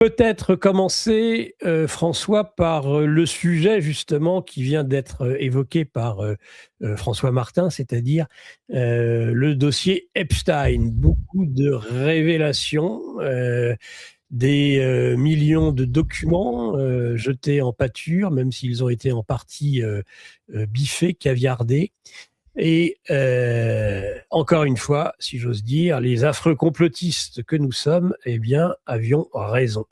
Peut-être commencer, François, par, le sujet justement qui vient d'être, évoqué par, François Martin, c'est-à-dire, le dossier Epstein. Beaucoup de révélations, des, millions de documents, jetés en pâture, même s'ils ont été en partie, biffés, caviardés. Et encore une fois, si j'ose dire, les affreux complotistes que nous sommes, eh bien, avions raison.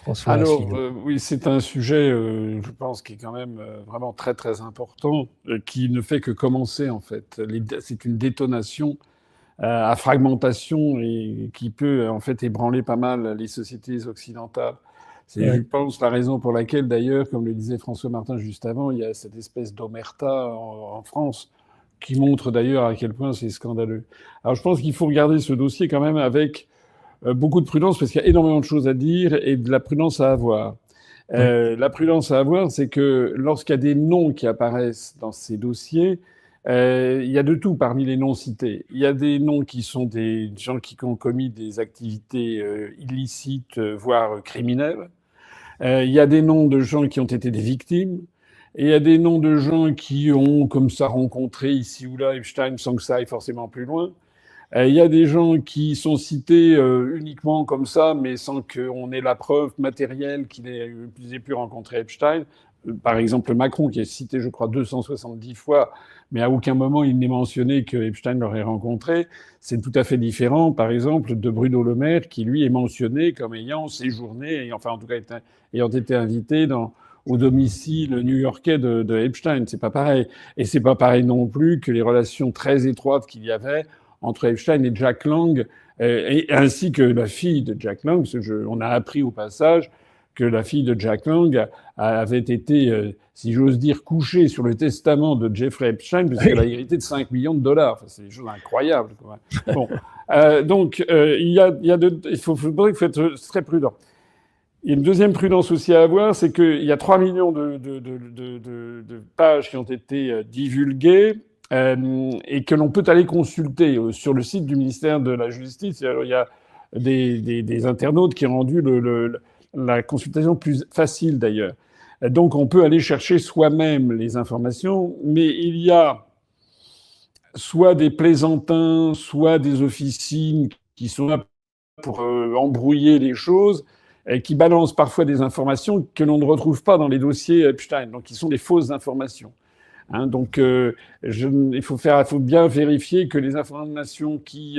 François Alors, Asselineau. oui, c'est un sujet, je pense, qui est quand même vraiment très très important, qui ne fait que commencer en fait. C'est une détonation à fragmentation et qui peut en fait ébranler pas mal les sociétés occidentales. C'est, je Ouais. pense, la raison pour laquelle, d'ailleurs, comme le disait François Martin juste avant, il y a cette espèce d'omerta en France, qui montre d'ailleurs à quel point c'est scandaleux. Alors, je pense qu'il faut regarder ce dossier quand même avec beaucoup de prudence, parce qu'il y a énormément de choses à dire et de la prudence à avoir. Ouais. La prudence à avoir, c'est que lorsqu'il y a des noms qui apparaissent dans ces dossiers, il y a de tout parmi les noms cités. Il y a des noms qui sont des gens qui ont commis des activités illicites, voire criminelles. Il y a des noms de gens qui ont été des victimes. Et il y a des noms de gens qui ont, comme ça, rencontré ici ou là Epstein sans que ça aille forcément plus loin. Il y a des gens qui sont cités uniquement comme ça, mais sans qu'on ait la preuve matérielle qu'ils aient pu rencontrer Epstein. Par exemple, Macron, qui est cité, je crois, 270 fois, mais à aucun moment il n'est mentionné que Epstein l'aurait rencontré. C'est tout à fait différent, par exemple, de Bruno Le Maire, qui lui est mentionné comme ayant séjourné, et enfin en tout cas ayant été invité au domicile new-yorkais de Epstein. C'est pas pareil. Et c'est pas pareil non plus que les relations très étroites qu'il y avait entre Epstein et Jack Lang, ainsi que la fille de Jack Lang. On a appris au passage que la fille de Jack Lang avait été, si j'ose dire, couchée sur le testament de Jeffrey Epstein, puisqu'elle a hérité de 5 millions de dollars. Enfin, c'est des choses incroyables. Quoi. Bon, donc il faudrait être très prudent. Il y a une deuxième prudence aussi à avoir, c'est qu'il y a 3 millions de pages qui ont été divulguées et que l'on peut aller consulter sur le site du ministère de la Justice. Alors, il y a des internautes qui ont rendu la consultation plus facile d'ailleurs. Donc on peut aller chercher soi-même les informations, mais il y a soit des plaisantins, soit des officines qui sont là pour embrouiller les choses, et qui balancent parfois des informations que l'on ne retrouve pas dans les dossiers Epstein, donc qui sont des fausses informations. Hein, donc, il faut bien vérifier que les informations qui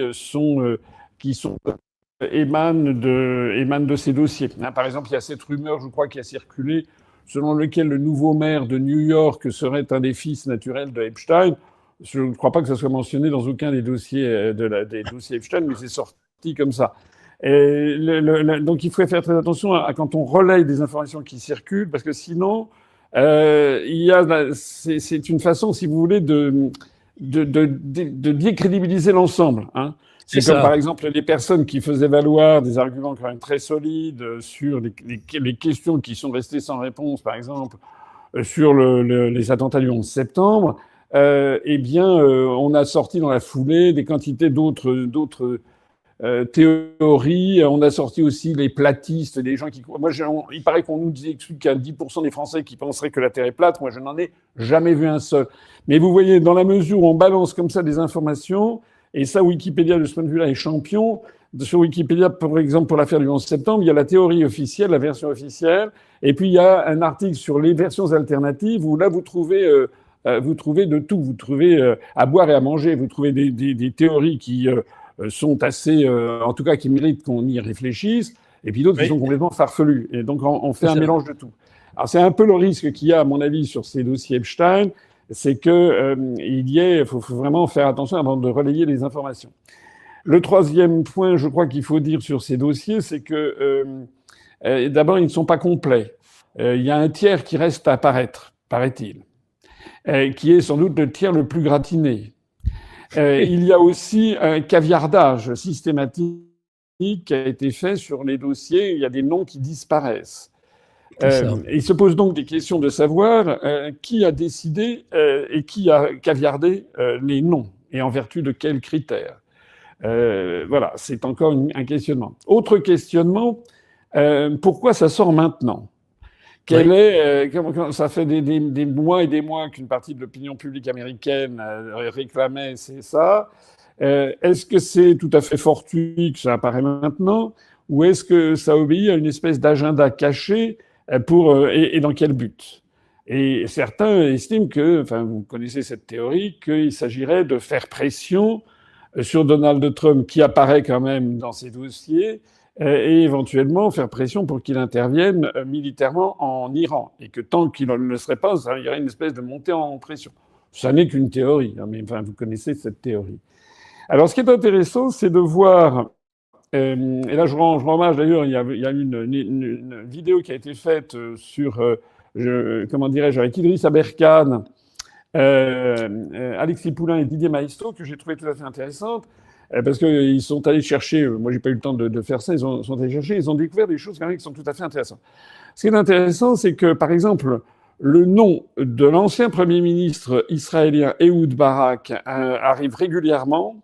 émanent de ces dossiers. Hein, par exemple, il y a cette rumeur, je crois, qui a circulé, selon lequel le nouveau maire de New York serait un des fils naturels de Epstein. Je ne crois pas que ça soit mentionné dans aucun des dossiers des dossiers Epstein, mais c'est sorti comme ça. Et donc, il faut faire très attention à quand on relaye des informations qui circulent, parce que sinon, c'est une façon, si vous voulez, de décrédibiliser l'ensemble. Hein. C'est comme, par exemple, les personnes qui faisaient valoir des arguments quand même très solides sur les questions qui sont restées sans réponse, par exemple, sur les attentats du 11 septembre. On a sorti dans la foulée des quantités d'autres théories. On a sorti aussi les platistes, des gens qui... il paraît qu'on nous explique qu'il y a 10% des Français qui penseraient que la Terre est plate. Moi, je n'en ai jamais vu un seul. Mais vous voyez, dans la mesure où on balance comme ça des informations, et ça, Wikipédia, de ce point de vue-là, est champion. Sur Wikipédia, par exemple, pour l'affaire du 11 septembre, il y a la théorie officielle, la version officielle, et puis il y a un article sur les versions alternatives où là, vous trouvez de tout. Vous trouvez à boire et à manger. Vous trouvez des théories qui sont assez, en tout cas, qui méritent qu'on y réfléchisse, et puis d'autres qui sont complètement farfelues. Et donc, on fait un mélange de tout. Alors, c'est un peu le risque qu'il y a, à mon avis, sur ces dossiers Epstein, c'est que faut vraiment faire attention avant de relayer les informations. Le troisième point, je crois qu'il faut dire sur ces dossiers, c'est que d'abord, ils ne sont pas complets. Il y a un tiers qui reste à apparaître, paraît-il, qui est sans doute le tiers le plus gratiné. Il y a aussi un caviardage systématique qui a été fait sur les dossiers. Il y a des noms qui disparaissent. Il se pose donc des questions de savoir qui a décidé et qui a caviardé les noms et en vertu de quels critères. Voilà, c'est encore un questionnement. Autre questionnement, pourquoi ça sort maintenant ? Ça fait des mois et des mois qu'une partie de l'opinion publique américaine réclamait ça. Est-ce que c'est tout à fait fortuit que ça apparaît maintenant, ou est-ce que ça obéit à une espèce d'agenda caché et dans quel but ? Et certains estiment vous connaissez cette théorie, qu'il s'agirait de faire pression sur Donald Trump, qui apparaît quand même dans ces dossiers, et éventuellement faire pression pour qu'il intervienne militairement en Iran. Et que tant qu'il ne le serait pas, il y aurait une espèce de montée en pression. Ça n'est qu'une théorie, mais vous connaissez cette théorie. Alors, ce qui est intéressant, c'est de voir, et là je rends hommage d'ailleurs, il y a une vidéo qui a été faite sur, avec Idriss Aberkane, Alexis Poulain et Didier Maistre, que j'ai trouvé tout à fait intéressante, parce qu'ils sont allés chercher, moi j'ai pas eu le temps de faire ça, sont allés chercher, ils ont découvert des choses quand même qui sont tout à fait intéressantes. Ce qui est intéressant, c'est que, par exemple, le nom de l'ancien Premier ministre israélien Ehud Barak arrive régulièrement,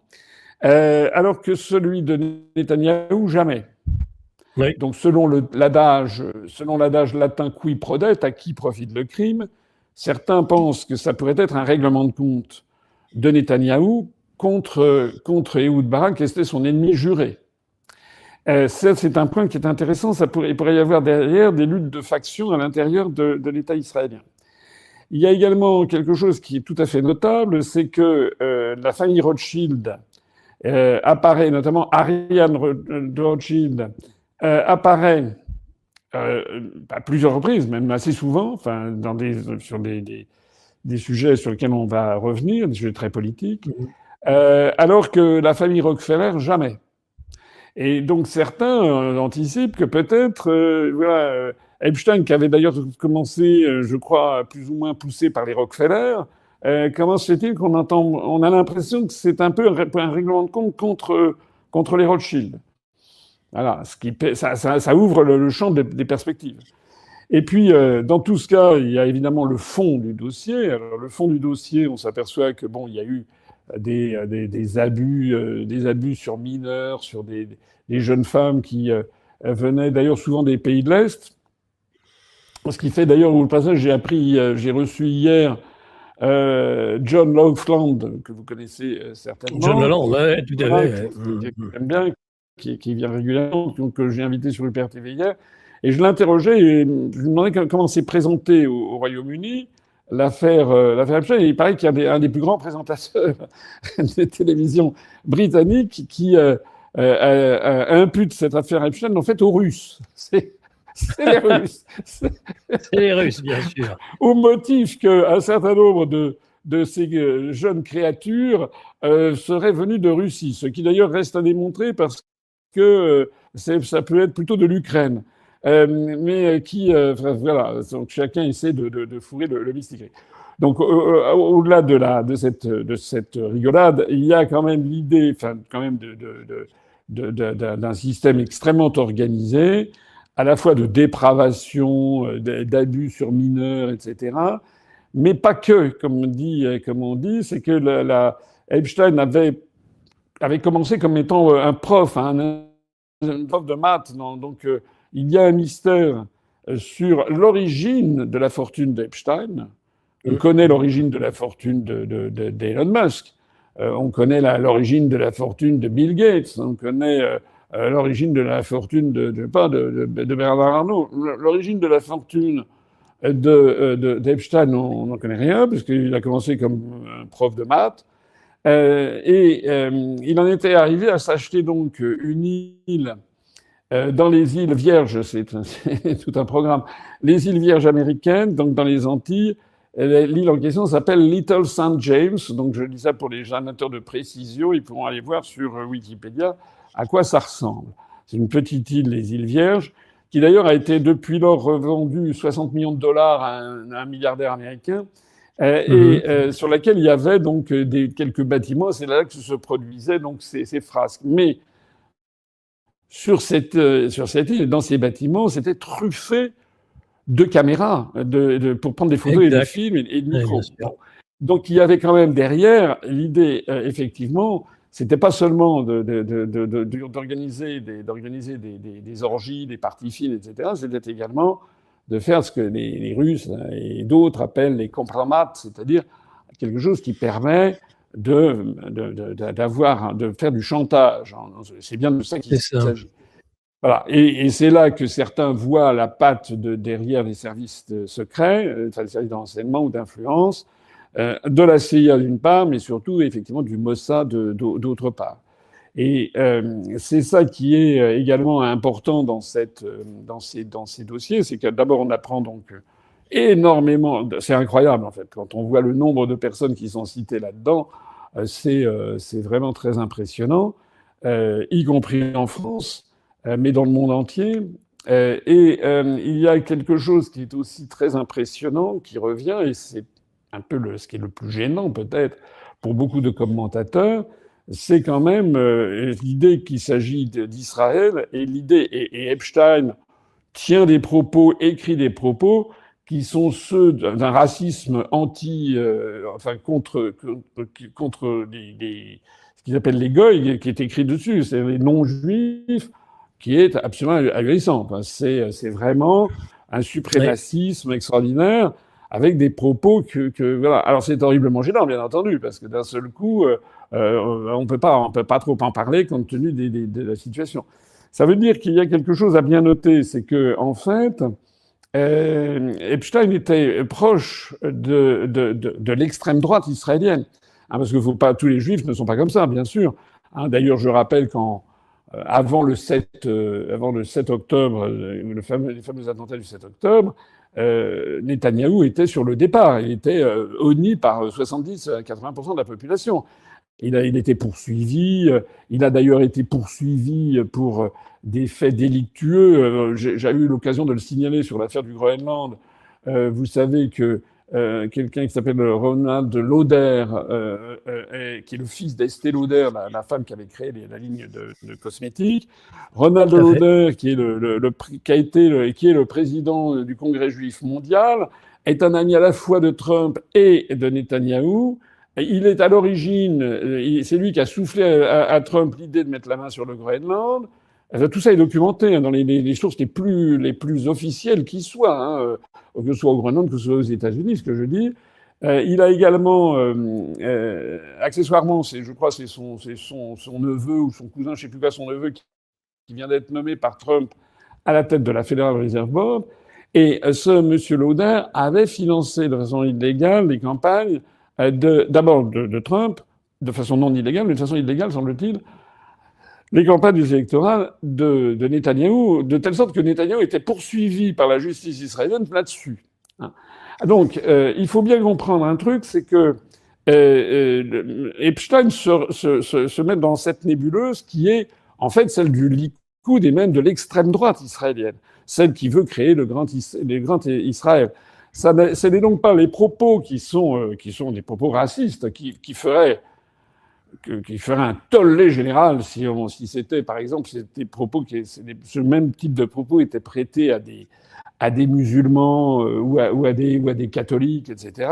alors que celui de Netanyahou, jamais. Oui. Donc, selon l'adage latin qui prodet, à qui profite le crime, certains pensent que ça pourrait être un règlement de compte de Netanyahou contre Ehud Barak, qui était son ennemi juré. Ça, c'est un point qui est intéressant. Il pourrait y avoir derrière des luttes de factions à l'intérieur de l'État israélien. Il y a également quelque chose qui est tout à fait notable, c'est que la famille Rothschild apparaît, notamment Ariane Rothschild, apparaît à plusieurs reprises, même assez souvent, sur des sujets sur lesquels on va revenir, des sujets très politiques, alors que la famille Rockefeller, jamais. Et donc certains anticipent que peut-être, Epstein, qui avait d'ailleurs commencé, je crois, plus ou moins poussé par les Rockefeller, comment se fait-il on a l'impression que c'est un peu un règlement de compte contre les Rothschild. Voilà, ça ouvre le champ des perspectives. Et puis, dans tout ce cas, il y a évidemment le fond du dossier. Alors, le fond du dossier, on s'aperçoit que il y a eu des abus sur mineurs, sur des jeunes femmes qui venaient d'ailleurs souvent des pays de l'Est. Ce qui fait d'ailleurs, au passage, j'ai reçu hier John Laughlin, que vous connaissez certainement. John Laughlin, ouais, tout à fait. Que j'aime bien, qui vient régulièrement, que j'ai invité sur UPR TV hier. Et je l'interrogeais et je lui demandais comment c'est présenté au Royaume-Uni l'affaire Epstein. Et il paraît qu'il y a un des plus grands présentateurs de télévision britannique qui impute cette affaire Epstein en fait aux Russes. C'est les Russes. C'est les Russes, bien sûr. Au motif qu'un certain nombre de ces jeunes créatures seraient venues de Russie, ce qui d'ailleurs reste à démontrer parce que ça peut être plutôt de l'Ukraine. Mais voilà, donc chacun essaie de fourrer le mystique. Donc au-delà de cette rigolade, il y a quand même l'idée, d'un système extrêmement organisé, à la fois de dépravation, d'abus sur mineurs, etc. Mais pas que, comme on dit, c'est que Epstein avait commencé comme étant un prof, un prof de maths, donc il y a un mystère sur l'origine de la fortune d'Epstein. On connaît l'origine de la fortune d'Elon Musk. On connaît l'origine de la fortune de Bill Gates. On connaît l'origine de la fortune de Bernard Arnault. L'origine de la fortune d'Epstein, on n'en connaît rien, puisqu'il a commencé comme un prof de maths. Il en était arrivé à s'acheter donc une île dans les îles Vierges, c'est tout un programme. Les îles Vierges américaines, donc dans les Antilles, l'île en question s'appelle Little St. James. Donc je dis ça pour les amateurs de précision, ils pourront aller voir sur Wikipédia à quoi ça ressemble. C'est une petite île, les îles Vierges, qui d'ailleurs a été depuis lors revendue 60 millions de dollars à un milliardaire américain, sur laquelle il y avait donc quelques bâtiments. C'est là que se produisaient donc ces frasques. Mais sur cette île, dans ces bâtiments, c'était truffé de caméras pour prendre des photos et de films et de micros. Donc il y avait quand même derrière l'idée, effectivement, c'était pas seulement d'organiser des orgies, des parties fines, etc. C'était également de faire ce que les Russes et d'autres appellent les kompromat, c'est-à-dire quelque chose qui permet de faire du chantage. C'est bien de ça qu'il s'agit. Voilà. Et c'est là que certains voient la patte derrière les services secrets, enfin les services d'enseignement ou d'influence, de la CIA d'une part, mais surtout effectivement du Mossad d'autre part. Et c'est ça qui est également important dans ces dossiers, c'est que d'abord on apprend donc énormément. C'est incroyable en fait quand on voit le nombre de personnes qui sont citées là-dedans, c'est vraiment très impressionnant, y compris en France, mais dans le monde entier. Il y a quelque chose qui est aussi très impressionnant, qui revient, et c'est un peu ce qui est le plus gênant peut-être pour beaucoup de commentateurs, c'est quand même l'idée qu'il s'agit d'Israël et Epstein tient des propos, écrit des propos qui sont ceux d'un racisme contre ce qu'ils appellent les goïs, qui est écrit dessus, c'est les non-juifs, qui est absolument ahurissant. C'est vraiment un suprémacisme extraordinaire avec des propos voilà. Alors c'est horriblement gênant, bien entendu, parce que d'un seul coup, on peut pas trop en parler compte tenu de la situation. Ça veut dire qu'il y a quelque chose à bien noter, c'est que en fait, Epstein était proche de l'extrême droite israélienne, parce que tous les Juifs ne sont pas comme ça, bien sûr. D'ailleurs, je rappelle avant le 7 octobre, les fameux attentats du 7 octobre, Netanyahou était sur le départ. Il était honni par 70-80% de la population. Il était poursuivi. Il a d'ailleurs été poursuivi pour des faits délictueux. J'ai eu l'occasion de le signaler sur l'affaire du Groenland. Vous savez que quelqu'un qui s'appelle Ronald Lauder, qui est le fils d'Estée Lauder, la femme qui avait créé la ligne de cosmétiques. Ronald Lauder, qui est le président du Congrès juif mondial, est un ami à la fois de Trump et de Netanyahou. Il est à l'origine, c'est lui qui a soufflé à Trump l'idée de mettre la main sur le Groenland. Tout ça est documenté dans les sources les plus officielles qui soient, que ce soit au Groenland, que ce soit aux États-Unis, ce que je dis. Il a également, accessoirement, je crois, c'est son neveu ou son cousin, je sais plus quoi, son neveu qui vient d'être nommé par Trump à la tête de la Federal Reserve Board. Et ce monsieur Lauder avait financé de façon illégale les campagnes d'abord de Trump, de façon non illégale, mais de façon illégale, semble-t-il, les campagnes électorales de Netanyahou, de telle sorte que Netanyahou était poursuivi par la justice israélienne là-dessus. Donc, il faut bien comprendre un truc, c'est que Epstein se met dans cette nébuleuse qui est en fait celle du Likoud et même de l'extrême droite israélienne, celle qui veut créer le grand Israël. Ce n'est donc pas les propos qui sont des propos racistes qui feraient un tollé général si c'était, par exemple, ce même type de propos était prêté à des musulmans ou à des catholiques, etc.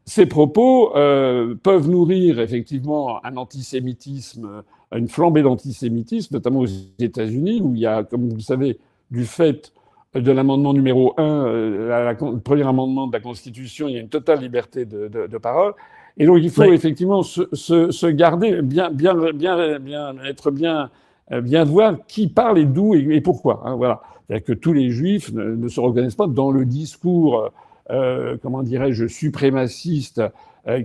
Ces propos peuvent nourrir effectivement un antisémitisme, une flambée d'antisémitisme, notamment aux États-Unis, où il y a, comme vous le savez, du fait de l'amendement numéro 1, le premier amendement de la Constitution, il y a une totale liberté de parole. Et donc, il faut effectivement se garder, être bien voir qui parle et d'où et pourquoi. Voilà. C'est-à-dire que tous les Juifs ne se reconnaissent pas dans le discours, comment dirais-je, suprémaciste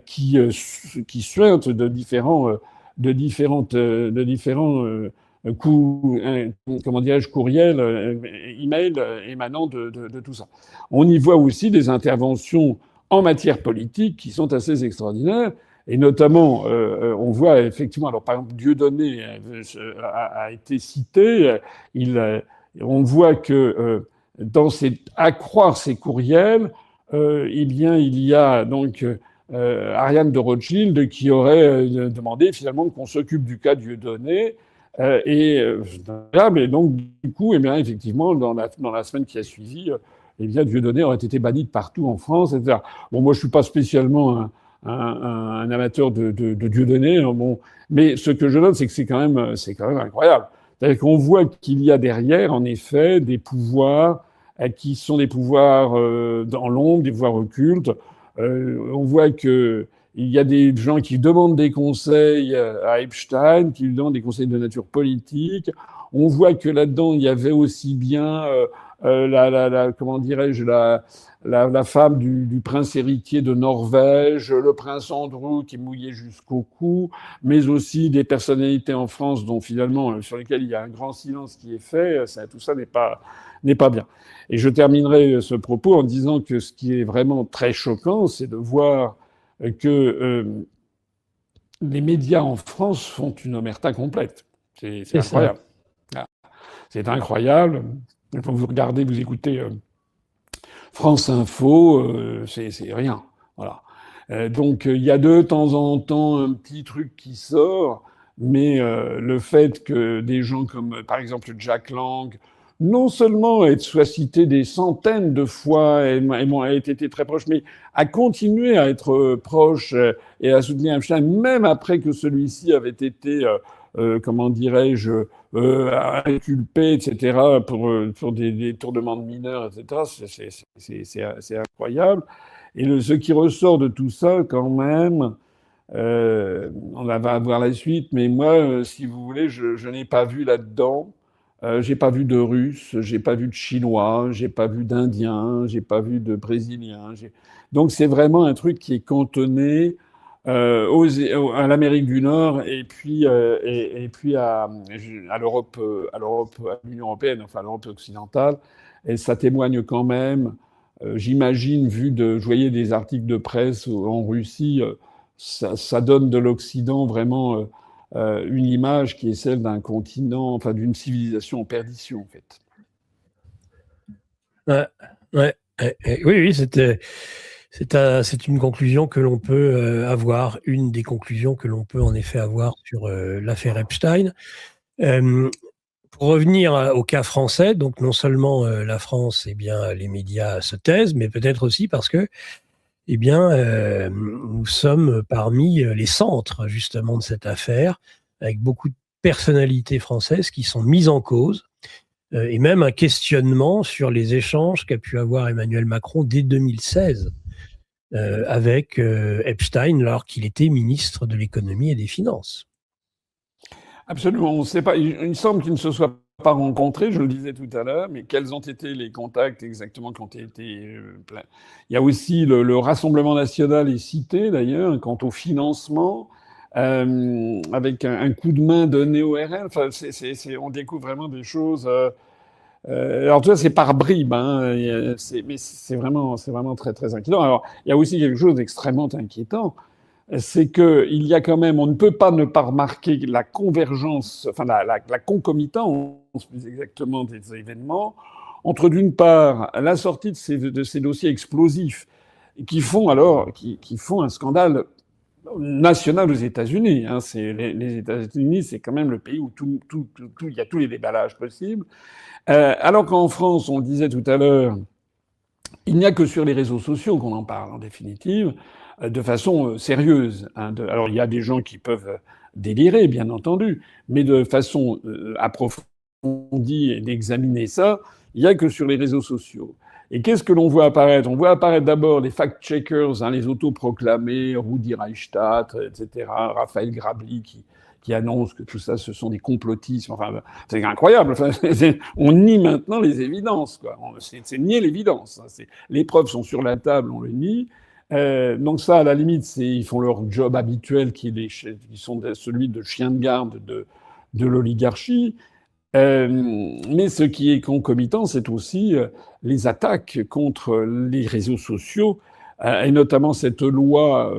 qui suinte de différents comment dirais-je, courriels, emails émanant de tout ça. On y voit aussi des interventions en matière politique qui sont assez extraordinaires. Et notamment, on voit effectivement, alors par exemple, Dieudonné a été cité. On voit que à croire ces courriels, il y a donc Ariane de Rothschild qui aurait demandé finalement qu'on s'occupe du cas Dieudonné. Et donc, du coup, effectivement, dans la semaine qui a suivi, Dieudonné aurait été banni de partout en France, etc. Bon, moi, je suis pas spécialement un amateur de Dieudonné. Bon, mais ce que je note, c'est que c'est quand même incroyable. C'est-à-dire qu'on voit qu'il y a derrière, en effet, des pouvoirs qui sont des pouvoirs dans l'ombre, des pouvoirs occultes. On voit que il y a des gens qui demandent des conseils à Epstein, qui lui demandent des conseils de nature politique. On voit que là-dedans, il y avait aussi bien comment dirais-je, la femme du prince héritier de Norvège, le prince Andrew qui est mouillé jusqu'au cou, mais aussi des personnalités en France dont finalement, sur lesquelles il y a un grand silence qui est fait. Tout ça n'est pas bien. Et je terminerai ce propos en disant que ce qui est vraiment très choquant, c'est de voir que les médias en France font une omerta complète. C'est incroyable. C'est incroyable. Quand vous regardez, vous écoutez France Info, c'est rien. Voilà. Donc il y a de temps en temps un petit truc qui sort, mais le fait que des gens comme par exemple Jack Lang, non seulement soit cité des centaines de fois et été très proche, mais a continué à être proche et à soutenir Epstein, même après que celui-ci avait été, comment dirais-je, inculpé, etc., pour des tournements de mineurs, etc. C'est incroyable. Et ce qui ressort de tout ça, quand même, on va voir la suite, mais moi, si vous voulez, je n'ai pas vu là-dedans. J'ai pas vu de Russes, j'ai pas vu de Chinois, j'ai pas vu d'Indiens, j'ai pas vu de Brésiliens. Donc c'est vraiment un truc qui est cantonné à l'Amérique du Nord et puis à l'Europe, à l'Union européenne, enfin à l'Europe occidentale. Et ça témoigne quand même, j'imagine, je voyais des articles de presse en Russie, ça donne de l'Occident vraiment une image qui est celle d'un continent, enfin d'une civilisation en perdition, en fait. Oui, c'est une conclusion que l'on peut avoir, une des conclusions que l'on peut en effet avoir sur l'affaire Epstein. Pour revenir au cas français, donc non seulement la France, eh bien, les médias se taisent, mais peut-être aussi parce que eh bien, nous sommes parmi les centres justement de cette affaire, avec beaucoup de personnalités françaises qui sont mises en cause, et même un questionnement sur les échanges qu'a pu avoir Emmanuel Macron dès 2016 avec Epstein, alors qu'il était ministre de l'économie et des finances. Absolument, on ne sait pas. Il semble qu'ils ne se soient pas rencontrés, je le disais tout à l'heure, mais quels ont été les contacts exactement qui ont été pleins. Il y a aussi le Rassemblement national est cité d'ailleurs quant au financement, avec un coup de main donné au RN. Enfin, on découvre vraiment des choses. Alors tout ça, c'est par bribes, hein, mais c'est vraiment très très inquiétant. Alors il y a aussi quelque chose d'extrêmement inquiétant, c'est que il y a quand même, on ne peut pas ne pas remarquer la convergence, enfin la concomitance plus exactement des événements entre d'une part la sortie de ces dossiers explosifs qui font un scandale national aux États-Unis. Hein. Les États-Unis, c'est quand même le pays où il y a tous les déballages possibles. Alors qu'en France, on le disait tout à l'heure, il n'y a que sur les réseaux sociaux qu'on en parle, en définitive, de façon sérieuse. Hein. Alors, il y a des gens qui peuvent délirer, bien entendu, mais de façon approfondie et d'examiner ça, il n'y a que sur les réseaux sociaux. Et qu'est-ce que l'on voit apparaître? On voit apparaître d'abord les fact-checkers, hein, les autoproclamés, Rudi Reichstadt, etc., Raphaël Grabli, qui annonce que tout ça, ce sont des complotismes. Enfin, c'est incroyable. Enfin, on nie maintenant les évidences, quoi. C'est nier l'évidence. Hein. Les preuves sont sur la table, on le nie. Donc ça, à la limite, ils font leur job habituel, qui sont celui de chien de garde de l'oligarchie. Mais ce qui est concomitant, c'est aussi les attaques contre les réseaux sociaux, et notamment cette loi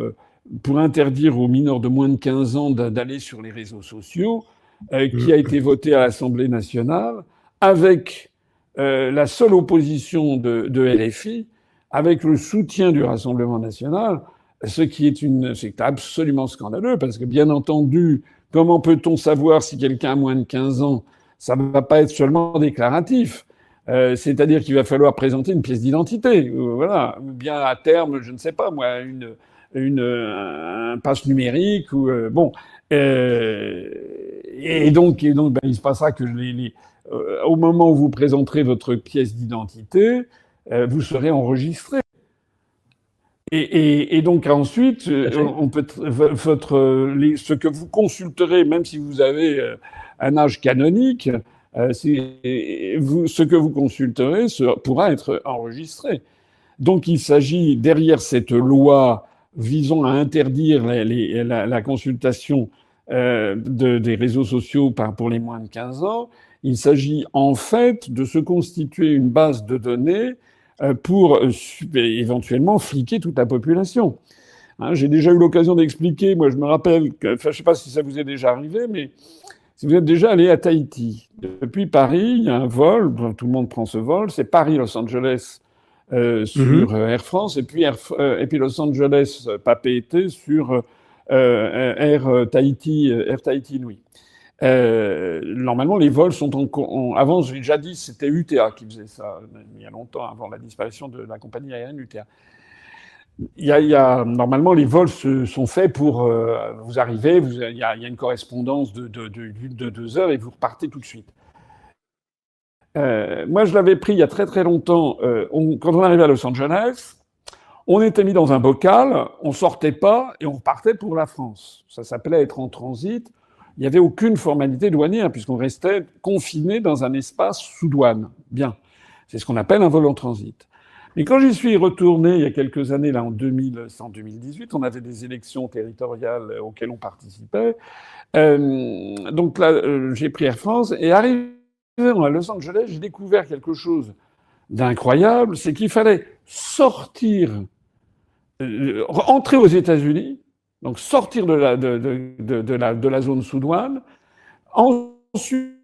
pour interdire aux mineurs de moins de 15 ans d'aller sur les réseaux sociaux, qui a été votée à l'Assemblée nationale, avec la seule opposition de LFI, avec le soutien du Rassemblement national, ce qui c'est absolument scandaleux, parce que bien entendu, comment peut-on savoir si quelqu'un a moins de 15 ans? Ça ne va pas être seulement déclaratif. C'est-à-dire qu'il va falloir présenter une pièce d'identité. Voilà. Bien à terme, je ne sais pas, moi, un pass numérique ou bon. Et donc, ben, il se passera que au moment où vous présenterez votre pièce d'identité, vous serez enregistré. Et donc ensuite, on peut ce que vous consulterez, même si vous avez un âge canonique, ce que vous consulterez pourra être enregistré. Donc il s'agit, derrière cette loi visant à interdire la consultation des réseaux sociaux pour les moins de 15 ans, il s'agit en fait de se constituer une base de données pour éventuellement fliquer toute la population. Hein, j'ai déjà eu l'occasion d'expliquer, moi je me rappelle, je ne sais pas si ça vous est déjà arrivé, mais si vous êtes déjà allé à Tahiti, depuis Paris, il y a un vol, tout le monde prend ce vol, c'est Paris-Los Angeles sur Air France, et puis Los Angeles Papeete sur Air Tahiti Nui. Normalement, les vols sont avant, jadis, c'était UTA qui faisait ça, il y a longtemps, avant la disparition de la compagnie aérienne UTA. Normalement, les vols sont faits pour vous arrivez, il y a une correspondance de 2 heures et vous repartez tout de suite. Moi, je l'avais pris il y a très très longtemps. Quand on arrivait à Los Angeles, on était mis dans un bocal, on sortait pas et on repartait pour la France. Ça s'appelait être en transit. Il n'y avait aucune formalité douanière puisqu'on restait confiné dans un espace sous douane. Bien. C'est ce qu'on appelle un vol en transit. Mais quand j'y suis retourné il y a quelques années, là en 2018, on avait des élections territoriales auxquelles on participait. Donc là, j'ai pris Air France et arrivé à Los Angeles, j'ai découvert quelque chose d'incroyable, c'est qu'il fallait sortir, entrer aux États-Unis, donc sortir de la zone sous douane, ensuite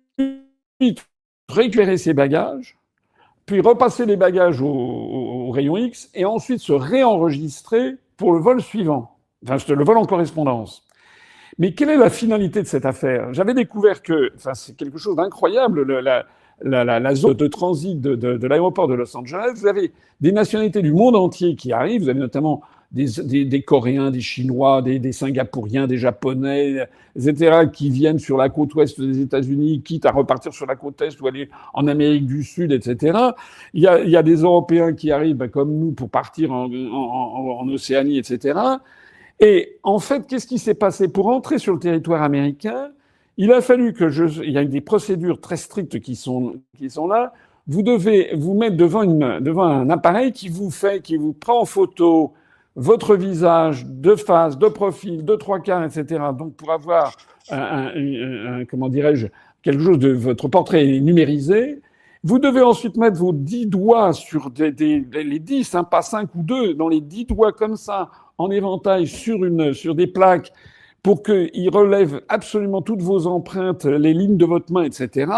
récupérer ses bagages, puis repasser les bagages au rayon X, et ensuite se réenregistrer pour le vol suivant, enfin le vol en correspondance. Mais quelle est la finalité de cette affaire? J'avais découvert que, enfin, c'est quelque chose d'incroyable, la zone de transit de l'aéroport de Los Angeles. Vous avez des nationalités du monde entier qui arrivent. Vous avez notamment des Coréens, des Chinois, des Singapouriens, des Japonais, etc., qui viennent sur la côte ouest des États-Unis, quitte à repartir sur la côte est ou aller en Amérique du Sud, etc. Il y a des Européens qui arrivent, comme nous, pour partir en Océanie, etc. Et en fait, qu'est-ce qui s'est passé? Pour entrer sur le territoire américain, il a fallu il y a des procédures très strictes qui sont là. Vous devez vous mettre devant un appareil qui vous prend en photo votre visage de face, de profil, de 3/4, etc. Donc, pour avoir comment dirais-je, quelque chose de votre portrait numérisé, vous devez ensuite mettre vos 10 doigts sur les 10, hein, pas 5 ou 2, dans les 10 doigts comme ça, en éventail sur des plaques pour qu'ils relèvent absolument toutes vos empreintes, les lignes de votre main, etc.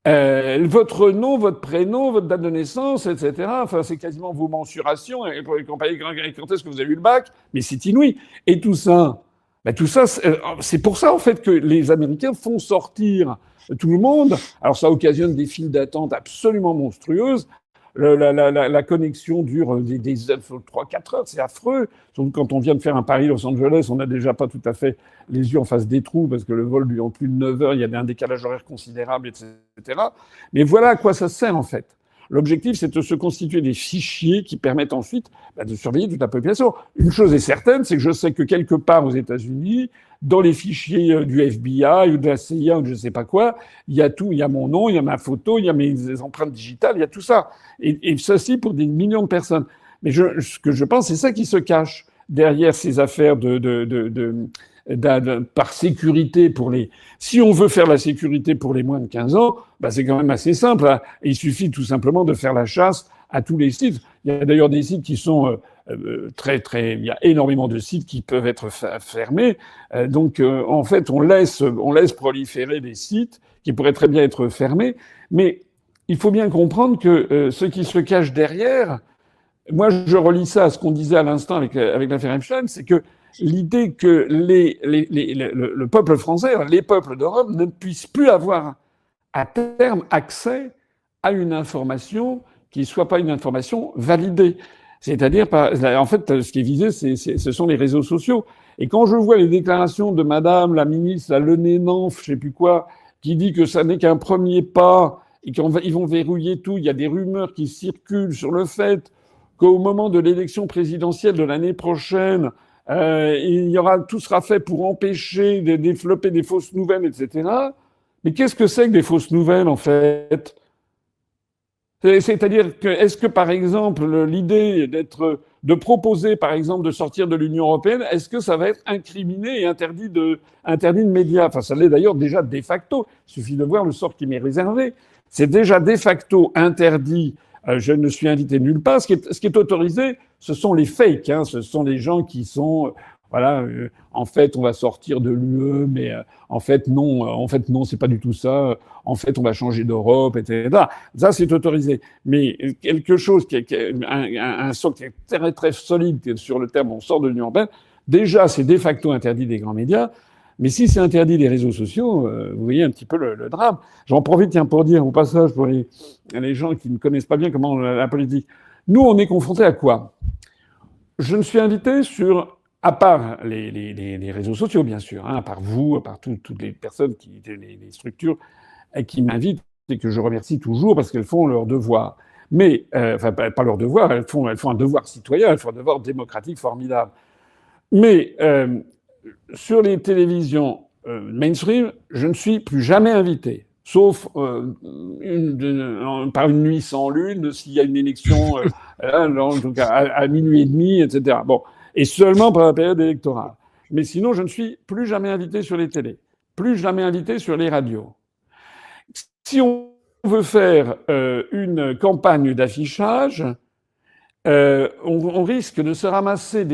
Votre nom, votre prénom, votre date de naissance, etc. Enfin, c'est quasiment vos mensurations. Et quand est-ce que vous avez eu le bac? Mais c'est inouï. Et tout ça, c'est pour ça, en fait, que les Américains font sortir tout le monde. Alors, ça occasionne des files d'attente absolument monstrueuses. La connexion dure des 3-4 heures, c'est affreux. Surtout quand on vient de faire un Paris-Los Angeles, on n'a déjà pas tout à fait les yeux en face des trous parce que le vol dure plus de 9 heures, il y a un décalage horaire considérable, etc. Mais voilà à quoi ça sert en fait. L'objectif, c'est de se constituer des fichiers qui permettent ensuite de surveiller toute la population. Une chose est certaine, c'est que je sais que quelque part aux États-Unis, dans les fichiers du FBI ou de la CIA ou de je ne sais pas quoi, il y a tout, il y a mon nom, il y a ma photo, il y a mes empreintes digitales, il y a tout ça. Et ceci pour des millions de personnes. Mais ce que je pense, c'est ça qui se cache derrière ces affaires par sécurité pour les... Si on veut faire la sécurité pour les moins de 15 ans, c'est quand même assez simple. Hein. Il suffit tout simplement de faire la chasse à tous les sites. Il y a d'ailleurs des sites qui sont il y a énormément de sites qui peuvent être fermés. Donc, en fait, on laisse proliférer des sites qui pourraient très bien être fermés. Mais il faut bien comprendre que ce qui se cache derrière, moi, je relis ça à ce qu'on disait à l'instant avec l'affaire Epstein, c'est que l'idée que le peuple français, les peuples d'Europe ne puissent plus avoir à terme accès à une information qui ne soit pas une information validée. C'est-à-dire, en fait, ce qui est visé, ce sont les réseaux sociaux. Et quand je vois les déclarations de Madame la ministre, la Lenenanf, je sais plus quoi, qui dit que ça n'est qu'un premier pas et qu'ils vont verrouiller tout, il y a des rumeurs qui circulent sur le fait qu'au moment de l'élection présidentielle de l'année prochaine, tout sera fait pour empêcher de développer des fausses nouvelles, etc. Mais qu'est-ce que c'est que des fausses nouvelles, en fait? C'est-à-dire que, est-ce que, par exemple, l'idée de proposer, par exemple, de sortir de l'Union européenne, est-ce que ça va être incriminé et interdit de médias? Enfin, ça l'est d'ailleurs déjà de facto. Il suffit de voir le sort qui m'est réservé. C'est déjà de facto interdit. Je ne suis invité nulle part. Ce qui est autorisé, ce sont les fakes. Hein. Ce sont les gens qui sont, voilà, en fait, on va sortir de l'UE, mais en fait, non, c'est pas du tout ça. En fait, on va changer d'Europe, etc. Ça, c'est autorisé. Mais quelque chose un socle qui est très, très solide sur le terme, on sort de l'Union européenne, déjà, c'est de facto interdit des grands médias. Mais si c'est interdit des réseaux sociaux, vous voyez un petit peu le drame. J'en profite, tiens, pour dire au passage, pour les gens qui ne connaissent pas bien comment la politique. Nous, on est confrontés à quoi? Je me suis invité à part les réseaux sociaux, bien sûr, hein, à part vous, à part toutes les personnes, les structures qui m'invitent et que je remercie toujours parce qu'elles font leur devoir. Mais, enfin, pas leur devoir, elles font un devoir citoyen, elles font un devoir démocratique formidable. Mais sur les télévisions mainstream, je ne suis plus jamais invité, sauf par une nuit sans lune, s'il y a une élection donc à minuit et demi, etc. Bon, et seulement par la période électorale. Mais sinon, je ne suis plus jamais invité sur les télés, plus jamais invité sur les radios. Si on veut faire une campagne d'affichage, on risque de se ramasser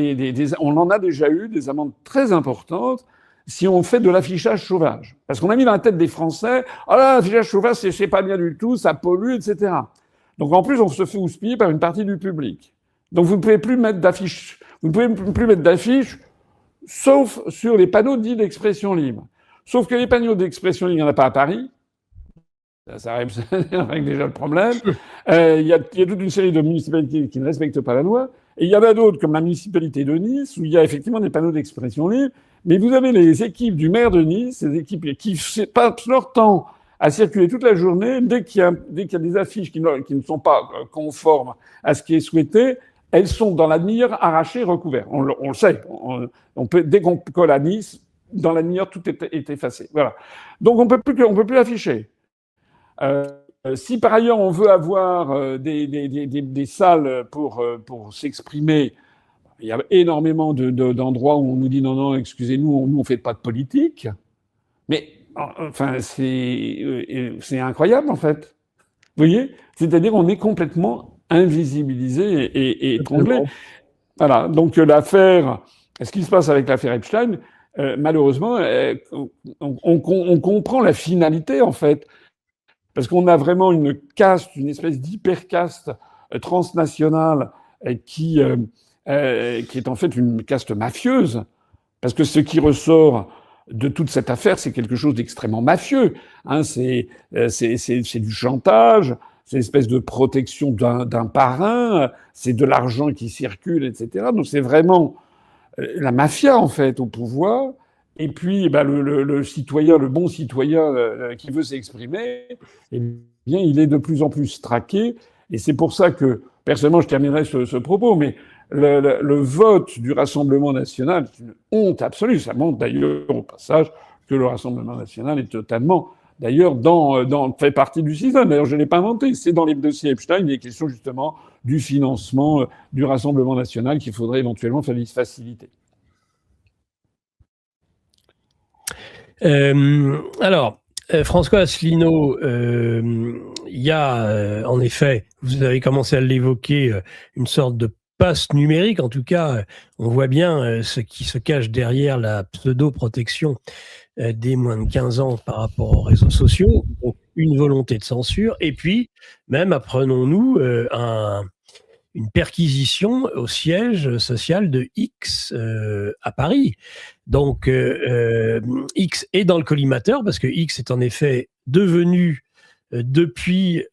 on en a déjà eu des amendes très importantes si on fait de l'affichage sauvage. Parce qu'on a mis dans la tête des Français, ah là, l'affichage sauvage, c'est pas bien du tout, ça pollue, etc. Donc en plus, on se fait houspiller par une partie du public. Donc vous ne pouvez plus mettre d'affiches, sauf sur les panneaux dits d'expression libre. Sauf que les panneaux d'expression libre, il n'y en a pas à Paris. Ça règle déjà le problème. Il y a toute une série de municipalités qui ne respectent pas la loi. Et il y en a d'autres, comme la municipalité de Nice, où il y a effectivement des panneaux d'expression libre. Mais vous avez les équipes du maire de Nice, ces équipes qui passent leur temps à circuler toute la journée. Dès qu'il y a des affiches qui ne sont pas conformes à ce qui est souhaité, elles sont dans la demi-heure arrachées, recouvertes. On le sait. Dès qu'on colle à Nice, dans la demi-heure, tout est effacé. Voilà. Donc on peut plus afficher. Si par ailleurs on veut avoir des salles pour s'exprimer, il y a énormément d'endroits où on nous dit non, excusez-nous, nous on fait pas de politique. Mais enfin c'est incroyable en fait. Vous voyez, c'est-à-dire on est complètement invisibilisé et étranglé. Voilà. Donc l'affaire, ce qui se passe avec l'affaire Epstein, malheureusement, on comprend la finalité en fait. Parce qu'on a vraiment une caste, une espèce d'hyper-caste transnationale qui est en fait une caste mafieuse. Parce que ce qui ressort de toute cette affaire, c'est quelque chose d'extrêmement mafieux. Hein, c'est du chantage, c'est une espèce de protection d'un parrain, c'est de l'argent qui circule, etc. Donc c'est vraiment la mafia, en fait, au pouvoir. Et puis, le citoyen, le bon citoyen qui veut s'exprimer, eh bien, il est de plus en plus traqué. Et c'est pour ça que, personnellement, je terminerai ce propos, mais le vote du Rassemblement national est une honte absolue. Ça montre d'ailleurs au passage que le Rassemblement national est totalement, d'ailleurs, fait partie du système. D'ailleurs, je ne l'ai pas inventé. C'est dans les dossiers Epstein, il est question justement du financement du Rassemblement national qu'il faudrait éventuellement faciliter. Alors, François Asselineau, il y a en effet, vous avez commencé à l'évoquer, une sorte de passe numérique. En tout cas, on voit bien ce qui se cache derrière la pseudo-protection des moins de 15 ans par rapport aux réseaux sociaux. Donc, une volonté de censure. Et puis, même, apprenons-nous, une perquisition au siège social de X à Paris. Donc, X est dans le collimateur parce que X est en effet devenu, depuis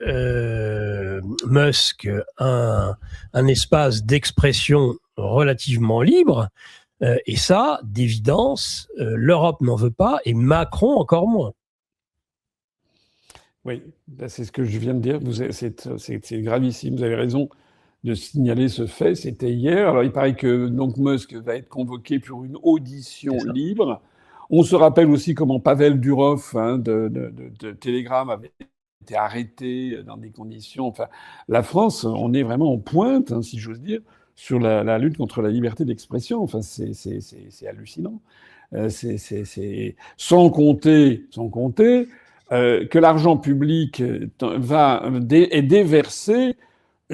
Musk un espace d'expression relativement libre. Et ça, d'évidence, l'Europe n'en veut pas et Macron encore moins. Oui, c'est ce que je viens de dire. C'est gravissime. Vous avez raison de signaler ce fait. C'était hier. Alors, il paraît que donc Musk va être convoqué pour une audition libre. On se rappelle aussi comment Pavel Durov de Telegram avait été arrêté dans des conditions. Enfin, la France, on est vraiment en pointe, si j'ose dire, sur la lutte contre la liberté d'expression. Enfin, c'est hallucinant. Sans compter que l'argent public est déversé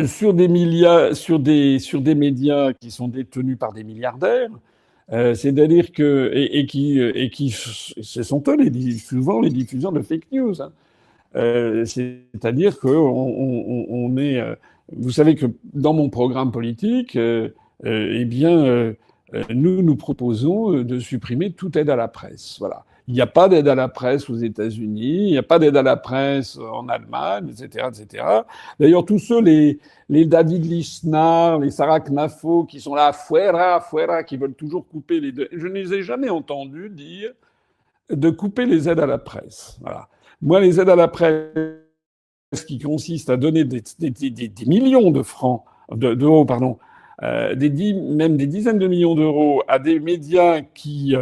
sur des médias qui sont détenus par des milliardaires. C'est-à-dire que ce sont eux souvent les diffuseurs de fake news. C'est-à-dire que on est. Vous savez que dans mon programme politique, nous proposons de supprimer toute aide à la presse. Voilà. Il n'y a pas d'aide à la presse aux États-Unis, il n'y a pas d'aide à la presse en Allemagne, etc., etc. D'ailleurs, tous ceux, les David Lisnard, les Sarah Knafo, qui sont là, fuera, fuera, qui veulent toujours couper les deux. Je ne les ai jamais entendus dire de couper les aides à la presse. Voilà. Moi, les aides à la presse qui consistent à donner des millions de francs, d'euros, pardon, même des dizaines de millions d'euros à des médias qui,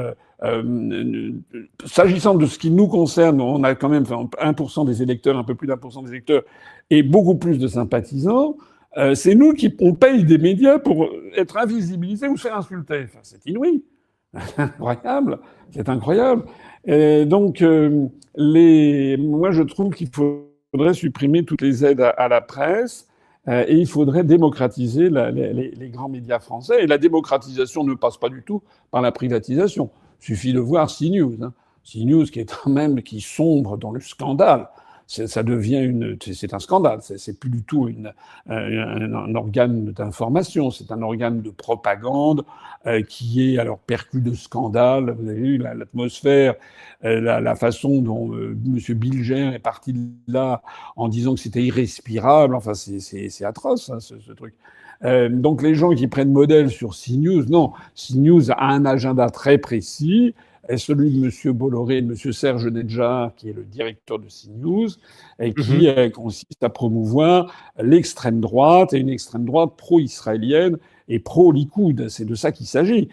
s'agissant de ce qui nous concerne, on a quand même 1% des électeurs, un peu plus d'1% des électeurs, et beaucoup plus de sympathisants. C'est nous on paye des médias pour être invisibilisés ou se faire insulter. Enfin, c'est inouï. Incroyable. C'est incroyable. Donc, moi, je trouve qu'il faudrait supprimer toutes les aides à la presse. Et il faudrait démocratiser les grands médias français. Et la démocratisation ne passe pas du tout par la privatisation. Il suffit de voir CNews. CNews qui sombre dans le scandale. Ça devient c'est un scandale. C'est plus du tout un organe d'information. C'est un organe de propagande qui est alors perclus de scandales. Vous avez vu l'atmosphère, la façon dont M. Bilger est parti de là en disant que c'était irrespirable. Enfin, c'est atroce, ce truc. Donc les gens qui prennent modèle sur CNews, non, CNews a un agenda très précis, est celui de M. Bolloré et de M. Serge Nedjar, qui est le directeur de CNews, et qui consiste à promouvoir l'extrême droite, et une extrême droite pro-israélienne et pro-Likoud. C'est de ça qu'il s'agit.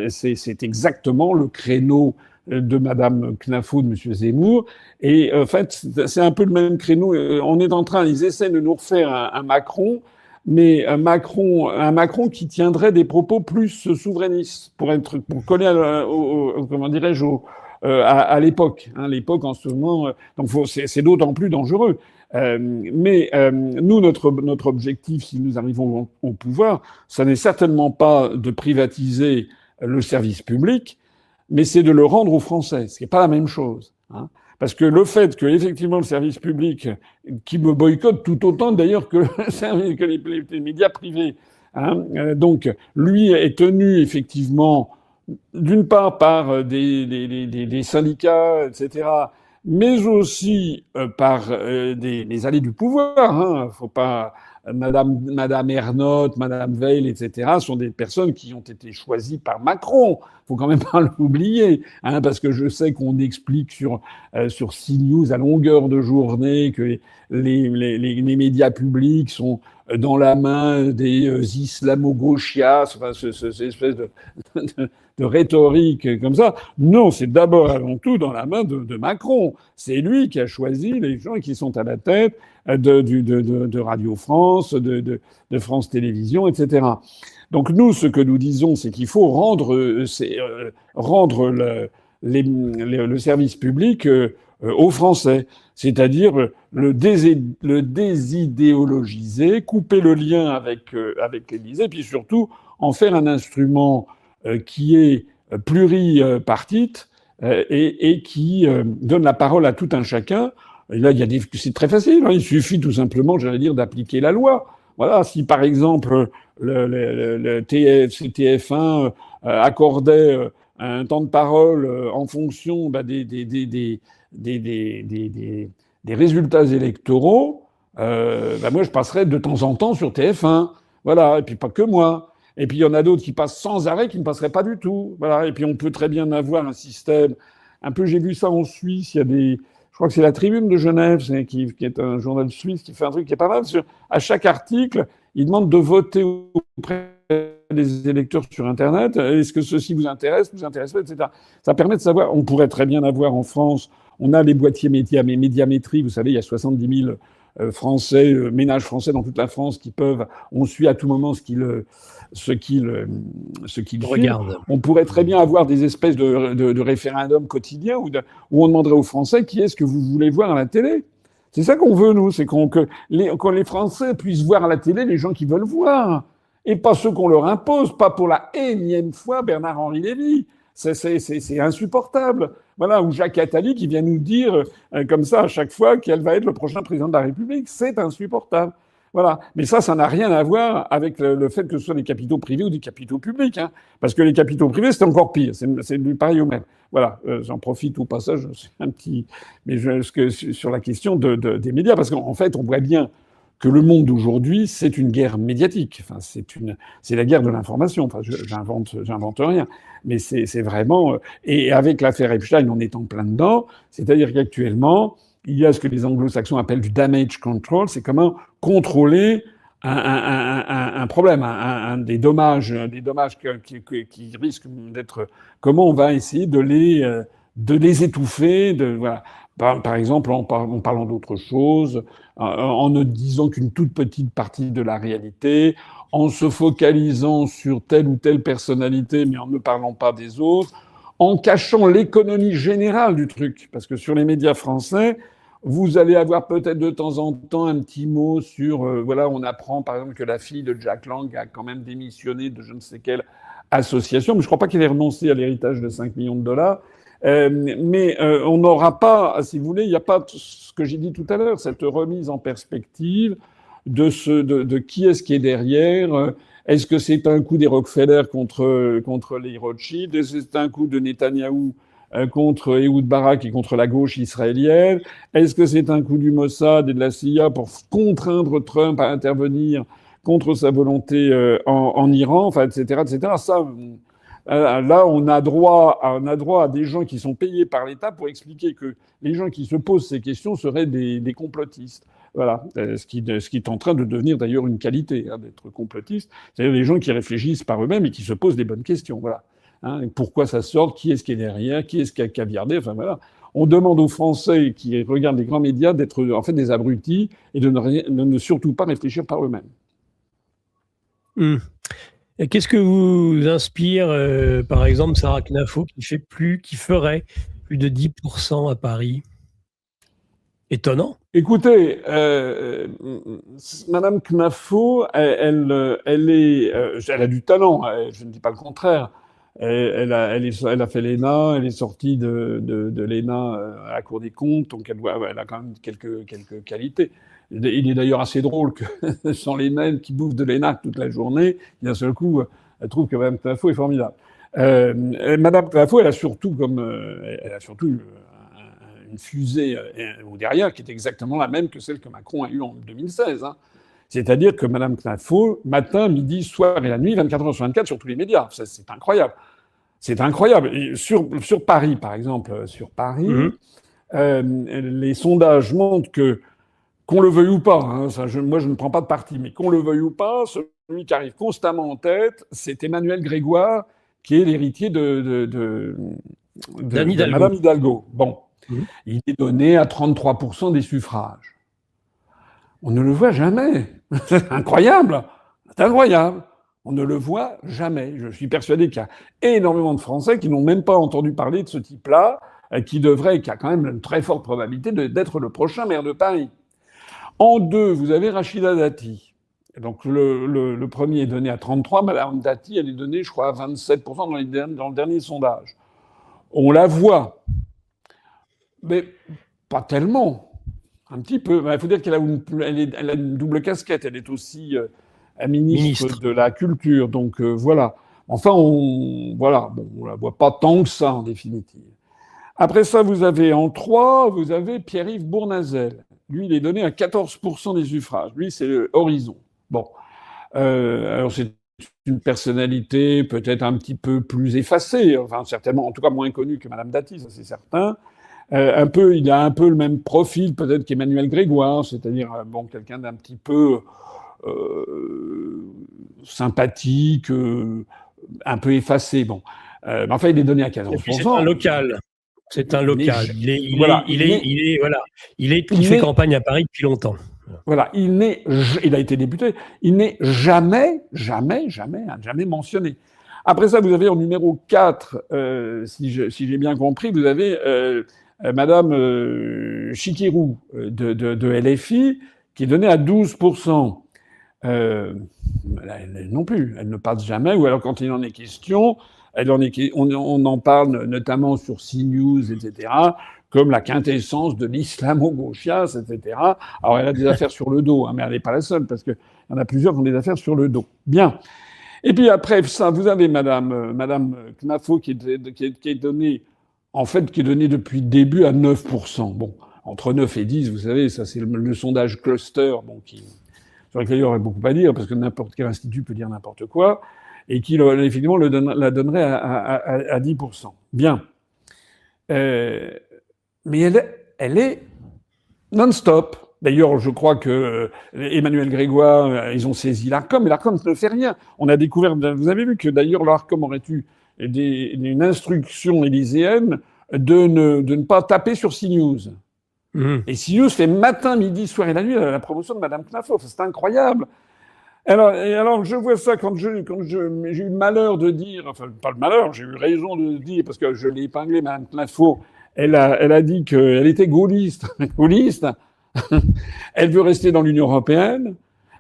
C'est exactement le créneau de Madame Knafo, de Monsieur Zemmour. Et en fait, c'est un peu le même créneau. Ils essaient de nous refaire un Macron, mais un Macron qui tiendrait des propos plus souverainistes, pour coller à l'époque. L'époque en ce moment, donc c'est d'autant plus dangereux. Nous, notre objectif, si nous arrivons au pouvoir, ça n'est certainement pas de privatiser le service public, mais c'est de le rendre aux Français, ce qui n'est pas la même chose. Parce que le fait que, effectivement, le service public, qui me boycotte tout autant d'ailleurs que les médias privés, donc lui est tenu effectivement, d'une part par des syndicats, etc., mais aussi par les allées du pouvoir. Faut pas Madame Ernotte, Madame Veil, etc. sont des personnes qui ont été choisies par Macron. Faut quand même pas l'oublier, parce que je sais qu'on explique sur CNews à longueur de journée que les médias publics sont dans la main des islamo-gauchias, enfin, cette espèce de rhétorique comme ça. Non, c'est d'abord avant tout dans la main de Macron. C'est lui qui a choisi les gens qui sont à la tête de Radio France, de France Télévisions, etc. Donc nous, ce que nous disons, c'est qu'il faut rendre le service public aux Français, c'est-à-dire le désidéologiser, couper le lien avec l'Élysée, puis surtout en faire un instrument qui est pluripartite et qui donne la parole à tout un chacun. Et là, c'est très facile. Il suffit tout simplement, j'allais dire, d'appliquer la loi. Voilà, si par exemple le TF1 accordait un temps de parole en fonction des résultats électoraux, moi, je passerai de temps en temps sur TF1. Voilà, et puis pas que moi. Et puis il y en a d'autres qui passent sans arrêt, qui ne passeraient pas du tout. Voilà, et puis on peut très bien avoir un système. Un peu, j'ai vu ça en Suisse. Il y a je crois que c'est la Tribune de Genève, qui est un journal suisse qui fait un truc qui est pas mal. À chaque article, il demande de voter auprès des électeurs sur Internet. Est-ce que ceci vous intéresse, vous intéresse pas, etc. Ça permet de savoir. On pourrait très bien avoir en France. On a les boîtiers médiamétrie. Vous savez, il y a 70 000 Français, ménages français dans toute la France qui peuvent. On suit à tout moment ce qu'ils Regarde. On pourrait très bien avoir des espèces de référendums quotidiens où on demanderait aux Français qui est-ce que vous voulez voir à la télé. C'est ça qu'on veut, nous, c'est que les Français puissent voir à la télé les gens qui veulent voir, et pas ceux qu'on leur impose, pas pour la énième fois Bernard-Henri Lévy. C'est insupportable. Voilà, ou Jacques Attali qui vient nous dire comme ça à chaque fois quel va être le prochain président de la République. C'est insupportable. Voilà. Mais ça n'a rien à voir avec le fait que ce soit des capitaux privés ou des capitaux publics. Hein. Parce que les capitaux privés, c'est encore pire. C'est du pareil au même. Voilà. J'en profite au passage, un petit. Mais sur la question des médias, parce qu'en fait, on voit bien que le monde d'aujourd'hui, c'est une guerre médiatique. Enfin, c'est la guerre de l'information. Enfin, j'invente rien. Mais c'est vraiment. Et avec l'affaire Epstein, on est en plein dedans. C'est-à-dire qu'actuellement, il y a ce que les anglo-saxons appellent du damage control, c'est comment contrôler un problème, des dommages qui risquent d'être. Comment on va essayer de les étouffer, voilà. Par exemple, en parlant d'autre chose, en ne disant qu'une toute petite partie de la réalité, en se focalisant sur telle ou telle personnalité, mais en ne parlant pas des autres, en cachant l'économie générale du truc. Parce que sur les médias français, vous allez avoir peut-être de temps en temps un petit mot sur, voilà, on apprend par exemple que la fille de Jack Lang a quand même démissionné de je ne sais quelle association, mais je ne crois pas qu'elle ait renoncé à l'héritage de 5 millions de dollars. Mais on n'aura pas, si vous voulez, il n'y a pas ce que j'ai dit tout à l'heure, cette remise en perspective de qui est-ce qui est derrière. Est-ce que c'est un coup des Rockefeller contre les Rothschild? Est-ce que c'est un coup de Netanyahou contre Ehud Barak et contre la gauche israélienne? Est-ce que c'est un coup du Mossad et de la CIA pour contraindre Trump à intervenir contre sa volonté en Iran, enfin, etc., etc. Ça, là, on a droit à des gens qui sont payés par l'État pour expliquer que les gens qui se posent ces questions seraient des complotistes. Voilà, ce qui est en train de devenir d'ailleurs une qualité, hein, d'être complotiste. C'est-à-dire des gens qui réfléchissent par eux-mêmes et qui se posent des bonnes questions. Voilà. Hein, pourquoi ça sort? Qui est-ce qui est derrière? Qui est-ce qui a caviardé? Enfin voilà. On demande aux Français qui regardent les grands médias d'être en fait des abrutis et de ne surtout pas réfléchir par eux-mêmes. Et qu'est-ce que vous inspire, par exemple, Sarah Knafo, qui ferait plus de 10% à Paris? Étonnant. Écoutez, Madame Knafo, elle a du talent. Je ne dis pas le contraire. Elle a fait l'ENA, elle est sortie de l'ENA à la Cour des comptes, donc elle a quand même quelques qualités. Il est d'ailleurs assez drôle que sans les nains qui bouffent de l'ENA toute la journée, d'un seul coup, elle trouve que Madame Knafo est formidable. Madame Knafo, elle a surtout une fusée derrière qui est exactement la même que celle que Macron a eue en 2016. Hein. C'est-à-dire que Mme Knafo, matin, midi, soir et la nuit, 24 heures sur 24, sur tous les médias. C'est incroyable. C'est incroyable. Et sur Paris, par exemple, les sondages montrent qu'on le veuille ou pas, hein, moi je ne prends pas de parti, mais qu'on le veuille ou pas, celui qui arrive constamment en tête, c'est Emmanuel Grégoire, qui est l'héritier de Madame Hidalgo. Bon. Il est donné à 33% des suffrages. On ne le voit jamais. C'est incroyable. C'est incroyable. On ne le voit jamais. Je suis persuadé qu'il y a énormément de Français qui n'ont même pas entendu parler de ce type-là, qui a quand même une très forte probabilité d'être le prochain maire de Paris. En deux, vous avez Rachida Dati. Donc le premier est donné à 33, Madame Dati, elle est donnée, je crois, à 27% dans le dernier sondage. On la voit. Mais pas tellement. Un petit peu. Il faut dire qu'elle a une double casquette. Elle est aussi ministre de la Culture. Donc voilà. Enfin, on la voit pas tant que ça, en définitive. Après ça, vous avez en 3, vous avez Pierre-Yves Bournazel. Lui, il est donné à 14% des suffrages. Lui, c'est Horizon. Bon. Alors, c'est une personnalité peut-être un petit peu plus effacée, enfin, certainement, en tout cas moins connue que Madame Dati, ça c'est certain. Il a un peu le même profil peut-être qu'Emmanuel Grégoire, c'est-à-dire, bon, quelqu'un d'un petit peu sympathique, un peu effacé. Bon. Mais enfin, il est donné à 14%. Et puis c'est un local. C'est un local. Il fait campagne à Paris depuis longtemps. Voilà, il a été député. Il n'est jamais mentionné. Après ça, vous avez en numéro 4, si j'ai bien compris, vous avez Madame Chikirou de LFI, qui est donnée à 12%. Non plus, elle ne passe jamais, ou alors quand il en est question, on en parle notamment sur CNews, etc., comme la quintessence de l'islamo-gauchias, etc. Alors elle a des affaires sur le dos, hein, mais elle n'est pas la seule, parce qu'il y en a plusieurs qui ont des affaires sur le dos. Bien. Et puis après ça, vous avez Madame Knafo qui est donnée, en fait, qui est donnée depuis le début à 9%. Bon, entre 9 et 10, vous savez, ça c'est le sondage cluster, bon, sur lequel il y aurait beaucoup à dire, parce que n'importe quel institut peut dire n'importe quoi, et qui, effectivement, la donnerait à 10%. Bien. Mais elle est non-stop. D'ailleurs, je crois que Emmanuel Grégoire, ils ont saisi l'Arcom, mais l'Arcom ne fait rien. On a découvert, vous avez vu que d'ailleurs l'Arcom aurait eu une instruction élyséenne de ne pas taper sur CNews. Et CNews fait matin, midi, soir et la nuit la promotion de Madame Knafo. C'est incroyable. Alors, je vois ça quand j'ai eu le malheur de dire, enfin, pas le malheur, j'ai eu raison de dire, parce que je l'ai épinglé, Madame Knafo, elle a dit qu'elle était gaulliste. Gaulliste. Elle veut rester dans l'Union européenne.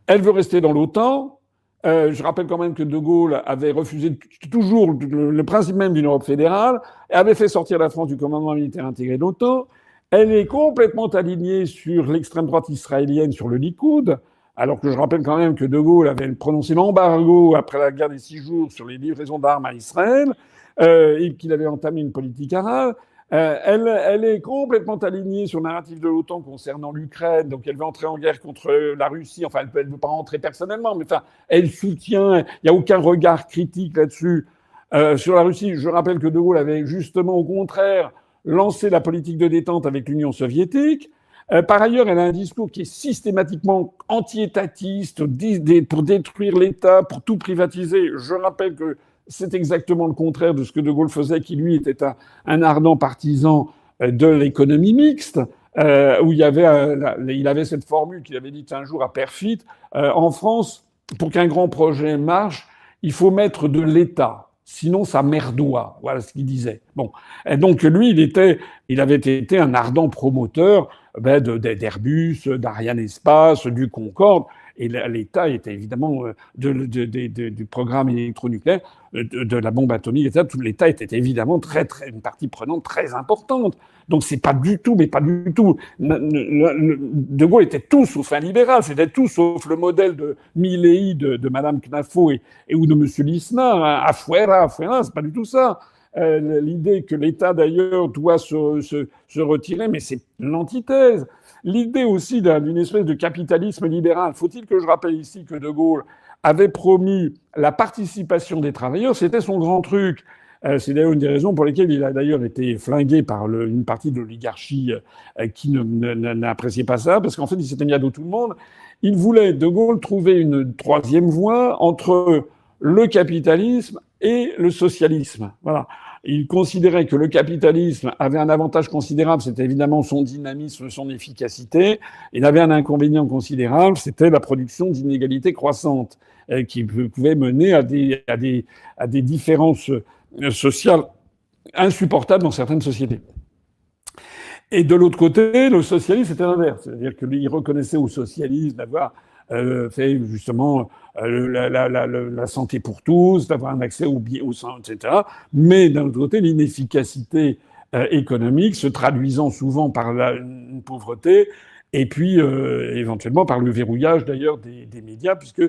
Elle veut rester dans l'OTAN. Je rappelle quand même que De Gaulle avait refusé toujours le principe même d'une Europe fédérale et avait fait sortir la France du commandement militaire intégré de l'OTAN. Elle est complètement alignée sur l'extrême droite israélienne, sur le Likoud, alors que je rappelle quand même que De Gaulle avait prononcé l'embargo après la guerre des 6 jours sur les livraisons d'armes à Israël, et qu'il avait entamé une politique arabe. Elle est complètement alignée sur le narratif de l'OTAN concernant l'Ukraine, donc elle veut entrer en guerre contre la Russie. Enfin, elle ne veut pas rentrer personnellement, mais enfin, elle soutient. Il n'y a aucun regard critique là-dessus sur la Russie. Je rappelle que De Gaulle avait justement, au contraire, lancé la politique de détente avec l'Union soviétique. Par ailleurs, elle a un discours qui est systématiquement anti-étatiste, pour détruire l'État, pour tout privatiser. Je rappelle que c'est exactement le contraire de ce que De Gaulle faisait, qui lui était un ardent partisan de l'économie mixte, où il avait cette formule qu'il avait dite un jour à Perfit. En France, pour qu'un grand projet marche, il faut mettre de l'État. Sinon, ça merdoit. Voilà ce qu'il disait. Bon. Et donc, lui, il avait été un ardent promoteur d'Airbus, d'Ariane Espace, du Concorde. Et l'État était évidemment du programme électronucléaire, de la bombe atomique, etc. Tout l'État était évidemment une partie prenante très importante. Donc c'est pas du tout, mais pas du tout. De Gaulle était tout sauf un libéral, c'était tout sauf le modèle de Milley, de Madame Knafo ou de Monsieur Lisnard. Afuera, c'est pas du tout ça. L'idée que l'État d'ailleurs doit se retirer, mais c'est l'antithèse. L'idée aussi d'une espèce de capitalisme libéral. Faut-il que je rappelle ici que De Gaulle avait promu la participation des travailleurs, c'était son grand truc. C'est d'ailleurs une des raisons pour lesquelles il a d'ailleurs été flingué par une partie de l'oligarchie qui n'appréciait pas ça, parce qu'en fait, il s'était mis à dos tout le monde. Il voulait, De Gaulle, trouver une troisième voie entre le capitalisme et le socialisme. Voilà. Il considérait que le capitalisme avait un avantage considérable, c'était évidemment son dynamisme, son efficacité. Il avait un inconvénient considérable, c'était la production d'inégalités croissantes, qui pouvait mener à des différences sociales insupportables dans certaines sociétés. Et de l'autre côté, le socialisme, c'était l'inverse. C'est-à-dire qu'il reconnaissait au socialisme d'avoir fait justement la santé pour tous, d'avoir un accès aux soins, etc. Mais d'un autre côté, l'inefficacité économique se traduisant souvent par une pauvreté et puis éventuellement par le verrouillage d'ailleurs des médias, puisque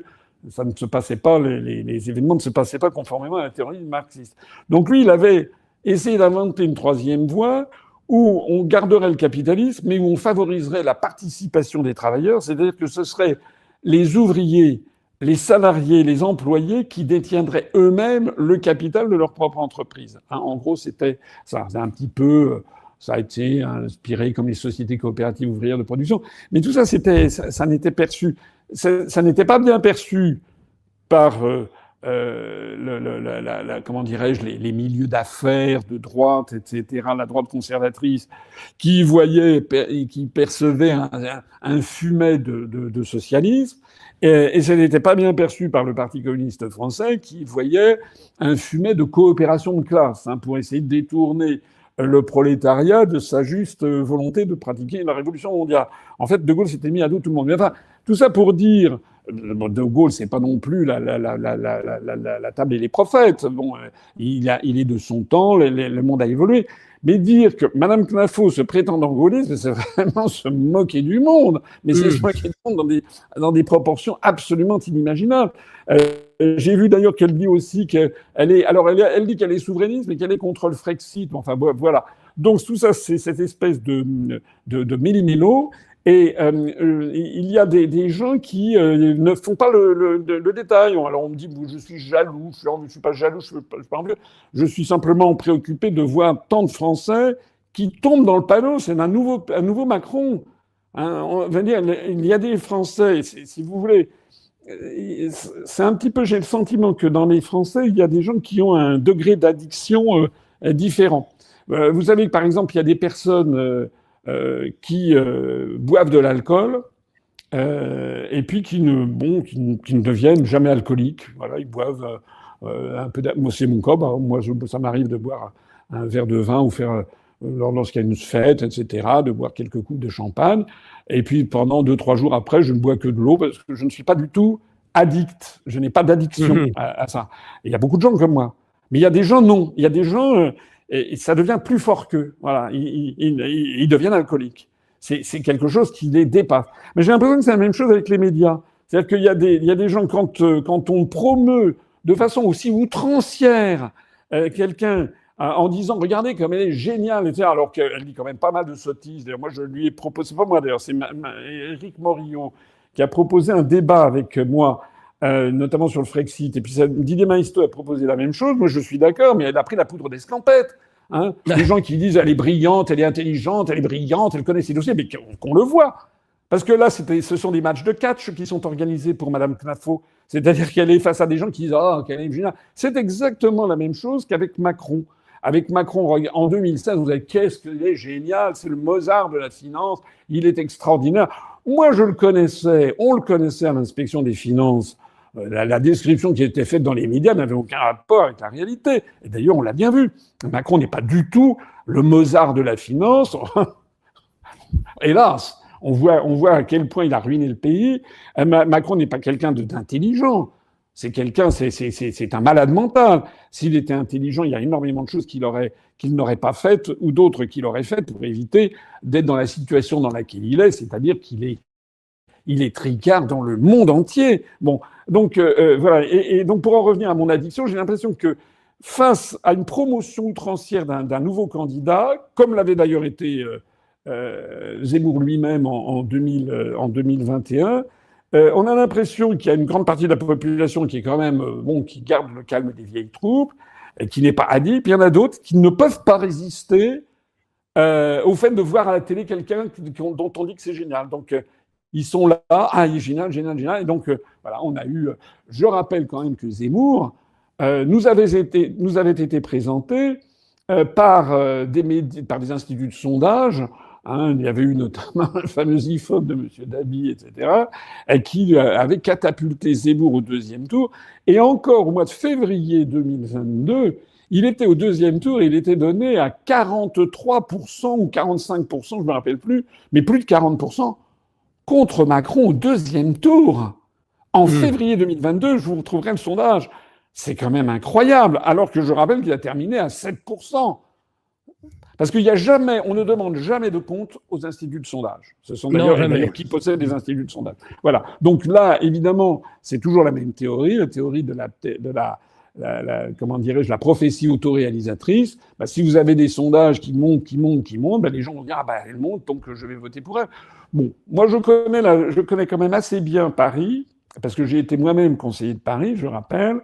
ça ne se passait pas, les événements ne se passaient pas conformément à la théorie marxiste. Donc lui, il avait essayé d'inventer une troisième voie où on garderait le capitalisme, mais où on favoriserait la participation des travailleurs, c'est-à-dire que ce seraient les ouvriers, les salariés, les employés qui détiendraient eux-mêmes le capital de leur propre entreprise. Hein, en gros, c'était ça. C'est un petit peu, ça a été inspiré comme les sociétés coopératives ouvrières de production. Mais tout ça, ça n'était perçu, ça n'était pas bien perçu par comment dirais-je, les milieux d'affaires de droite, etc., la droite conservatrice, qui voyait, qui percevait un fumet de socialisme, et ça n'était pas bien perçu par le Parti communiste français, qui voyait un fumet de coopération de classe, hein, pour essayer de détourner le prolétariat de sa juste volonté de pratiquer la révolution mondiale. En fait, De Gaulle s'était mis à dos tout le monde. Mais enfin, tout ça pour dire, De Gaulle, c'est pas non plus la table et les prophètes. Bon, il est de son temps, le monde a évolué. Mais dire que Madame Knafo se prétendant gaulliste, c'est vraiment se moquer du monde. Mais c'est se moquer du monde dans des proportions absolument inimaginables. J'ai vu d'ailleurs qu'elle dit aussi qu'elle est, alors elle dit qu'elle est souverainiste, mais qu'elle est contre le Frexit. Enfin, voilà. Donc tout ça, c'est cette espèce de méli-mélo. Et il y a des gens qui ne font pas le détail. Alors on me dit, je suis jaloux, je suis pas jaloux, je suis pas envieux. Je suis simplement préoccupé de voir tant de Français qui tombent dans le panneau. C'est un nouveau Macron. Hein, on va dire, il y a des Français, si vous voulez, c'est un petit peu, j'ai le sentiment que dans les Français, il y a des gens qui ont un degré d'addiction différent. Vous savez que par exemple, il y a des personnes qui boivent de l'alcool et puis qui ne deviennent jamais alcooliques. Voilà, ils boivent un peu. Moi, c'est mon cas. Bah, moi, ça m'arrive de boire un verre de vin ou faire lorsqu'il y a une fête, etc., de boire quelques coupes de champagne. Et puis pendant 2-3 jours après, je ne bois que de l'eau parce que je ne suis pas du tout addict. Je n'ai pas d'addiction à ça. Et il y a beaucoup de gens comme moi. Mais il y a des gens non. Il y a des gens et ça devient plus fort qu'eux. Voilà, ils deviennent alcooliques. C'est quelque chose qui les dépasse. Mais j'ai l'impression que c'est la même chose avec les médias. C'est-à-dire qu'il y a des gens, quand on promeut de façon aussi outrancière quelqu'un en disant « Regardez comme elle est géniale », etc., alors qu'elle dit quand même pas mal de sottises. D'ailleurs, moi, je lui ai proposé, c'est pas moi d'ailleurs, c'est Éric Morillon qui a proposé un débat avec moi, notamment sur le Frexit. Et puis Didier Maisto a proposé la même chose. Moi, je suis d'accord, mais elle a pris la poudre d'escampette. Hein, les gens qui disent « Elle est brillante, elle est intelligente, elle est brillante, elle connaît ses dossiers », mais qu'on le voit. Parce que là, ce sont des matchs de catch qui sont organisés pour Madame Knafo. C'est-à-dire qu'elle est face à des gens qui disent « Ah, qu'elle est géniale ». C'est exactement la même chose qu'avec Macron. Avec Macron, en 2016, vous avez « Qu'est-ce qu'il est génial, c'est le Mozart de la finance, il est extraordinaire ». Moi, je le connaissais, on le connaissait à l'inspection des finances. La description qui était faite dans les médias n'avait aucun rapport avec la réalité. Et d'ailleurs, on l'a bien vu. Macron n'est pas du tout le Mozart de la finance. Hélas, on voit à quel point il a ruiné le pays. Macron n'est pas quelqu'un d'intelligent. C'est un malade mental. S'il était intelligent, il y a énormément de choses qu'il n'aurait pas faites ou d'autres qu'il aurait faites pour éviter d'être dans la situation dans laquelle il est, c'est-à-dire qu'il est tricard dans le monde entier. Bon, donc voilà. Et donc pour en revenir à mon addiction, j'ai l'impression que face à une promotion outrancière d'un nouveau candidat, comme l'avait d'ailleurs été Zemmour lui-même en 2021, on a l'impression qu'il y a une grande partie de la population qui est quand même qui garde le calme des vieilles troupes, qui n'est pas addict. Puis il y en a d'autres qui ne peuvent pas résister au fait de voir à la télé quelqu'un dont on dit que c'est génial. Donc ils sont là, il est génial, génial, génial. Et donc, voilà, on a eu. Je rappelle quand même que Zemmour nous avait été présenté par des instituts de sondage. Hein, il y avait eu notamment le fameux IFOP de M. Dabi, etc., qui avait catapulté Zemmour au deuxième tour. Et encore au mois de février 2022, il était au deuxième tour et il était donné à 43% ou 45%, je ne me rappelle plus, mais plus de 40%. Contre Macron au deuxième tour. En février 2022, je vous retrouverai le sondage. C'est quand même incroyable, alors que je rappelle qu'il a terminé à 7%. Parce qu'il y a jamais, on ne demande jamais de compte aux instituts de sondage. Ce sont d'ailleurs qui possèdent des instituts de sondage. Voilà. Donc là, évidemment, c'est toujours la même théorie, la théorie de comment dirais-je, la prophétie autoréalisatrice. Si vous avez des sondages qui montent, les gens vont dire elle monte, donc je vais voter pour elle. Bon, moi je connais quand même assez bien Paris, parce que j'ai été moi-même conseiller de Paris, je rappelle.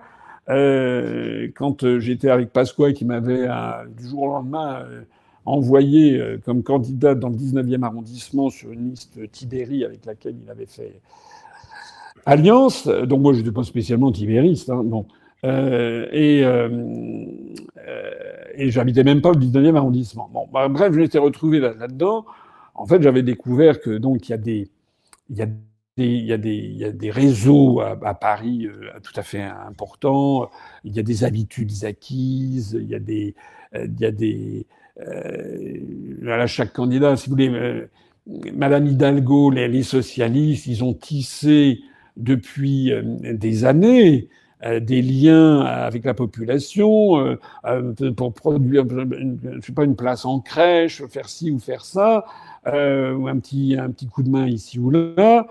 Quand j'étais avec Pasqua qui m'avait du jour au lendemain envoyé comme candidat dans le 19e arrondissement sur une liste Tibéri avec laquelle il avait fait alliance. Donc moi, je n'étais pas spécialement tibériste. Bon. Et j'habitais même pas au 19e arrondissement. Bon, bref, je m'étais retrouvé là-dedans. En fait, j'avais découvert que donc il y a des réseaux à Paris tout à fait importants. Il y a des habitudes acquises. Voilà, chaque candidat, si vous voulez, Madame Hidalgo, les socialistes, ils ont tissé depuis des années des liens avec la population pour produire, je sais pas, une place en crèche, faire ci ou faire ça, ou un petit coup de main ici ou là.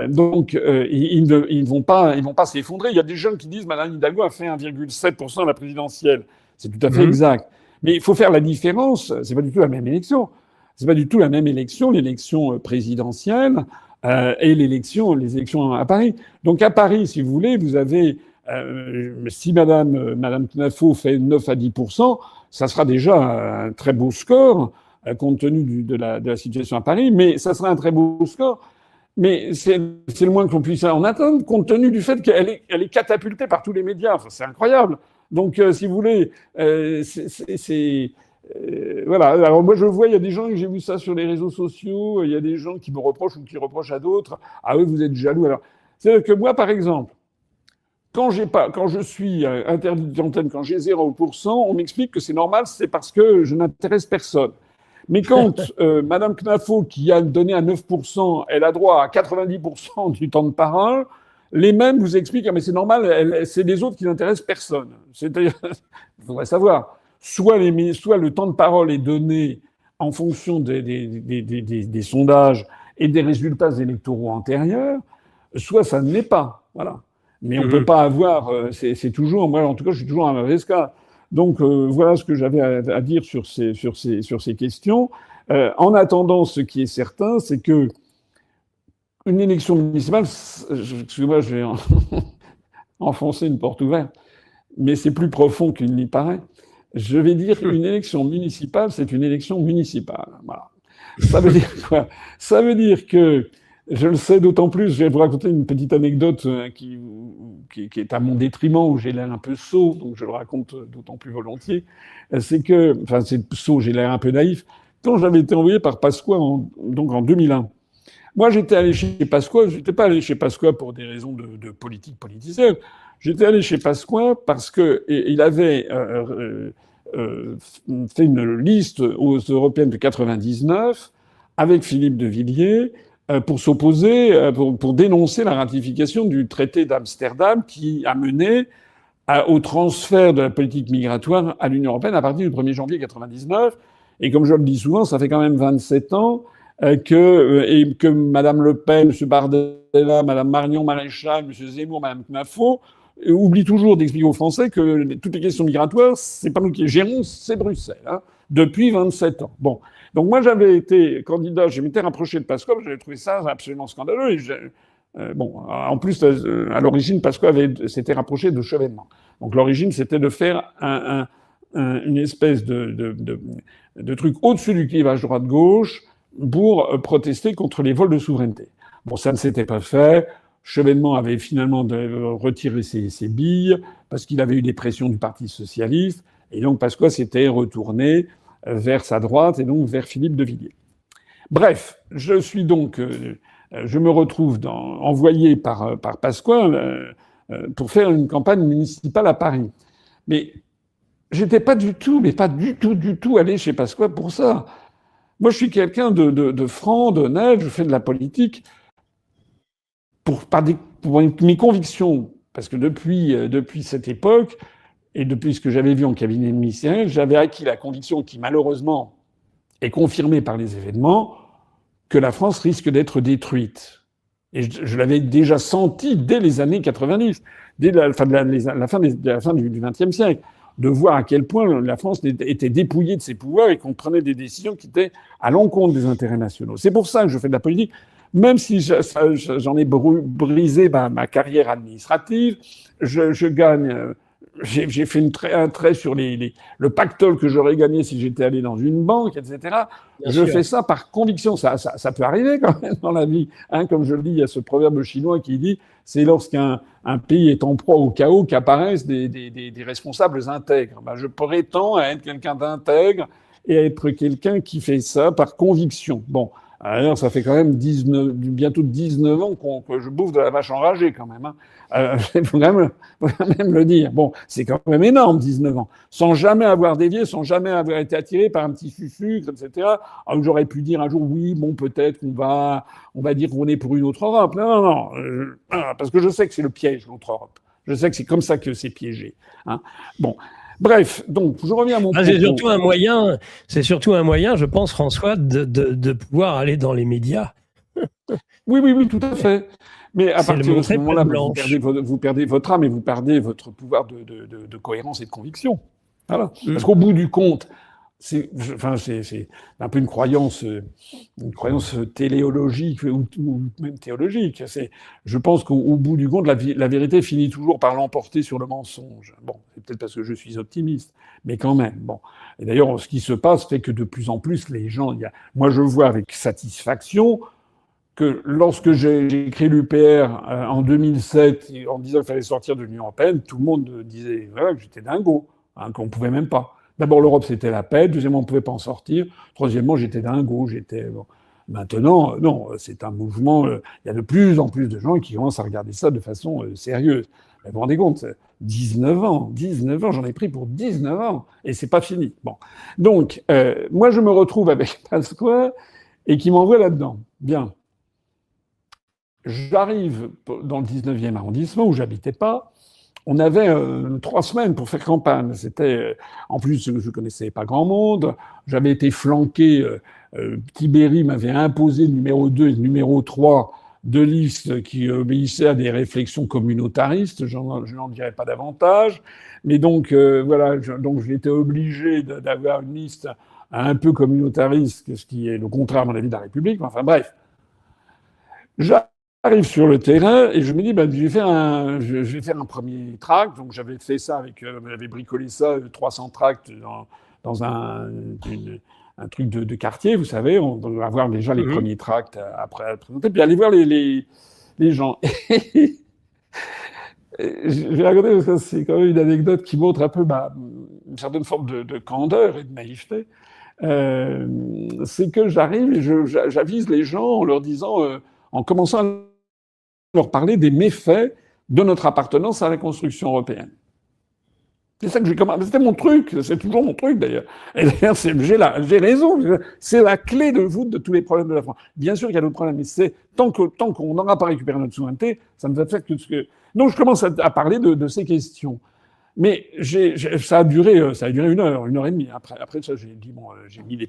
Donc, ils ne vont pas s'effondrer. Il y a des jeunes qui disent Madame Hidalgo a fait 1,7% à la présidentielle. C'est tout à fait exact. Mais il faut faire la différence. C'est pas du tout la même élection. C'est pas du tout la même élection, l'élection présidentielle et les élections à Paris. Donc à Paris, si vous voulez, vous avez si Madame Knafo fait 9 à 10%, ça sera déjà un très beau score compte tenu de la situation à Paris. Mais ça sera un très beau score. Mais c'est le moins qu'on puisse en attendre, compte tenu du fait qu'elle est catapultée par tous les médias. Enfin, c'est incroyable. Donc, si vous voulez, voilà. Alors moi, je vois, il y a des gens, j'ai vu ça sur les réseaux sociaux, il y a des gens qui me reprochent ou qui reprochent à d'autres. Ah oui, vous êtes jaloux. Alors, c'est que moi, par exemple, quand je suis interdit d'antenne, quand j'ai 0%, on m'explique que c'est normal, c'est parce que je n'intéresse personne. Mais quand Madame Knafo, qui a donné à 9%, elle a droit à 90% du temps de parole, les mêmes vous expliquent mais c'est normal, c'est les autres qui n'intéressent personne. C'est-à-dire, il faudrait savoir, soit le temps de parole est donné en fonction des sondages et des résultats électoraux antérieurs, soit ça ne l'est pas. Voilà. Mais on peut pas avoir, c'est toujours, moi en tout cas, je suis toujours un mauvais cas. Donc voilà ce que j'avais à dire sur ces questions. En attendant, ce qui est certain, c'est que une élection municipale, excusez-moi, je vais enfoncer une porte ouverte, mais c'est plus profond qu'il n'y paraît. Je vais dire qu'une élection municipale, c'est une élection municipale. Voilà. Ça veut dire quoi? Ça veut dire que, je le sais d'autant plus, je vais vous raconter une petite anecdote qui est à mon détriment, où j'ai l'air un peu sot, donc je le raconte d'autant plus volontiers. C'est sot, j'ai l'air un peu naïf. Quand j'avais été envoyé par Pasqua, donc en 2001, moi j'étais allé chez Pasqua, j'étais pas allé chez Pasqua pour des raisons de politique politicienne, j'étais allé chez Pasqua parce que il avait fait une liste aux européennes de 99 avec Philippe de Villiers, pour s'opposer, pour dénoncer la ratification du traité d'Amsterdam qui a mené au transfert de la politique migratoire à l'Union européenne à partir du 1er janvier 99. Et comme je le dis souvent, ça fait quand même 27 ans que Madame Le Pen, M. Bardella, Madame Marion Maréchal, M. Zemmour, Madame Knafo oublient toujours d'expliquer aux Français que toutes les questions migratoires, c'est pas nous qui les gérons, c'est Bruxelles, depuis 27 ans. Bon. Donc moi, j'avais été candidat, je m'étais rapproché de Pasqua, j'avais trouvé ça absolument scandaleux. Et en plus, à l'origine, Pasqua s'était rapproché de Chevènement. Donc l'origine, c'était de faire une espèce de truc au-dessus du clivage droite-gauche pour protester contre les vols de souveraineté. Bon, ça ne s'était pas fait. Chevènement avait finalement retiré ses billes parce qu'il avait eu des pressions du Parti socialiste. Et donc Pasqua s'était retourné vers sa droite et donc vers Philippe de Villiers. Bref, je me retrouve envoyé par Pasqua pour faire une campagne municipale à Paris. Mais j'étais pas du tout allé chez Pasqua pour ça. Moi, je suis quelqu'un de franc, d'honnête, je fais de la politique pour mes convictions. Parce que depuis cette époque, et depuis ce que j'avais vu en cabinet ministériel, j'avais acquis la conviction qui, malheureusement, est confirmée par les événements, que la France risque d'être détruite. Et je l'avais déjà senti dès les années 90, dès la fin, la fin du XXe siècle, de voir à quel point la France était dépouillée de ses pouvoirs et qu'on prenait des décisions qui étaient à l'encontre des intérêts nationaux. C'est pour ça que je fais de la politique, même si j'en ai brisé ma carrière administrative. Je gagne. J'ai fait un trait sur le pactole que j'aurais gagné si j'étais allé dans une banque, etc. Bien Je sûr. fais ça par conviction. Ça peut arriver quand même dans la vie. Hein, comme je le dis, il y a ce proverbe chinois qui dit c'est lorsqu'un pays est en proie au chaos qu'apparaissent des responsables intègres. Ben, je prétends à être quelqu'un d'intègre et à être quelqu'un qui fait ça par conviction. Bon. Alors, ça fait quand même bientôt 19 ans que je bouffe de la vache enragée, quand même. Hein. Faut quand même le dire. Bon, c'est quand même énorme, 19 ans. Sans jamais avoir dévié, sans jamais avoir été attiré par un petit sucre, etc. Alors, j'aurais pu dire un jour, oui, bon, peut-être qu'on va dire qu'on est pour une autre Europe. Non. Parce que je sais que c'est le piège, l'autre Europe. Je sais que c'est comme ça que c'est piégé. Hein. Bon. Bref, donc, je reviens à mon propos. C'est surtout un moyen, je pense, François, de pouvoir aller dans les médias. Oui, tout à fait. Mais à partir de ce moment-là, vous perdez votre âme et vous perdez votre pouvoir de cohérence et de conviction. Voilà. Parce qu'au bout du compte, c'est un peu une croyance téléologique ou même théologique. Je pense qu'au bout du compte, la vérité finit toujours par l'emporter sur le mensonge. Bon, c'est peut-être parce que je suis optimiste, mais quand même. Bon. Et d'ailleurs, ce qui se passe fait que de plus en plus, les gens, moi, je vois avec satisfaction que lorsque j'ai créé l'UPR en 2007, en disant qu'il fallait sortir de l'Union européenne, tout le monde disait voilà, que j'étais dingo, hein, qu'on pouvait même pas. D'abord, l'Europe, c'était la paix. Deuxièmement, on ne pouvait pas en sortir. Troisièmement, j'étais dingo. Bon. Maintenant, non, c'est un mouvement. Il y a de plus en plus de gens qui commencent à regarder ça de façon sérieuse. Mais vous vous rendez compte, 19 ans, j'en ai pris pour 19 ans. Et c'est pas fini. Bon. Donc, moi, je me retrouve avec Pasqua et qui m'envoie là-dedans. Bien. J'arrive dans le 19e arrondissement où j'habitais pas. On avait 3 semaines pour faire campagne. C'était, en plus, je connaissais pas grand monde. J'avais été flanqué. Tibéri m'avait imposé le numéro 2 et le numéro 3 de listes qui obéissaient à des réflexions communautaristes. Je n'en dirai pas davantage. Mais donc, voilà, donc j'étais obligé d'avoir une liste un peu communautariste, ce qui est le contraire, à mon avis, de la République. Enfin, bref. J'arrive sur le terrain et je me dis, je vais faire un premier tract. Donc j'avais fait ça j'avais bricolé ça, 300 tracts dans un truc de quartier, vous savez. On doit avoir déjà les premiers tracts après à présenter, puis aller voir les gens. Je vais raconter parce que c'est quand même une anecdote qui montre un peu une certaine forme de candeur et de naïveté. C'est que j'arrive et j'avise les gens en leur disant, en commençant à leur parler des méfaits de notre appartenance à la construction européenne. C'est ça que j'ai commencé. C'était mon truc, c'est toujours mon truc d'ailleurs. Et d'ailleurs, j'ai raison. C'est la clé de voûte de tous les problèmes de la France. Bien sûr qu'il y a d'autres problèmes, mais c'est tant qu'on n'aura pas récupéré notre souveraineté, ça ne va faire que ce que. Donc je commence à parler de ces questions. Mais ça a duré 1 heure, 1 heure et demie. Après ça, j'ai dit j'ai mis les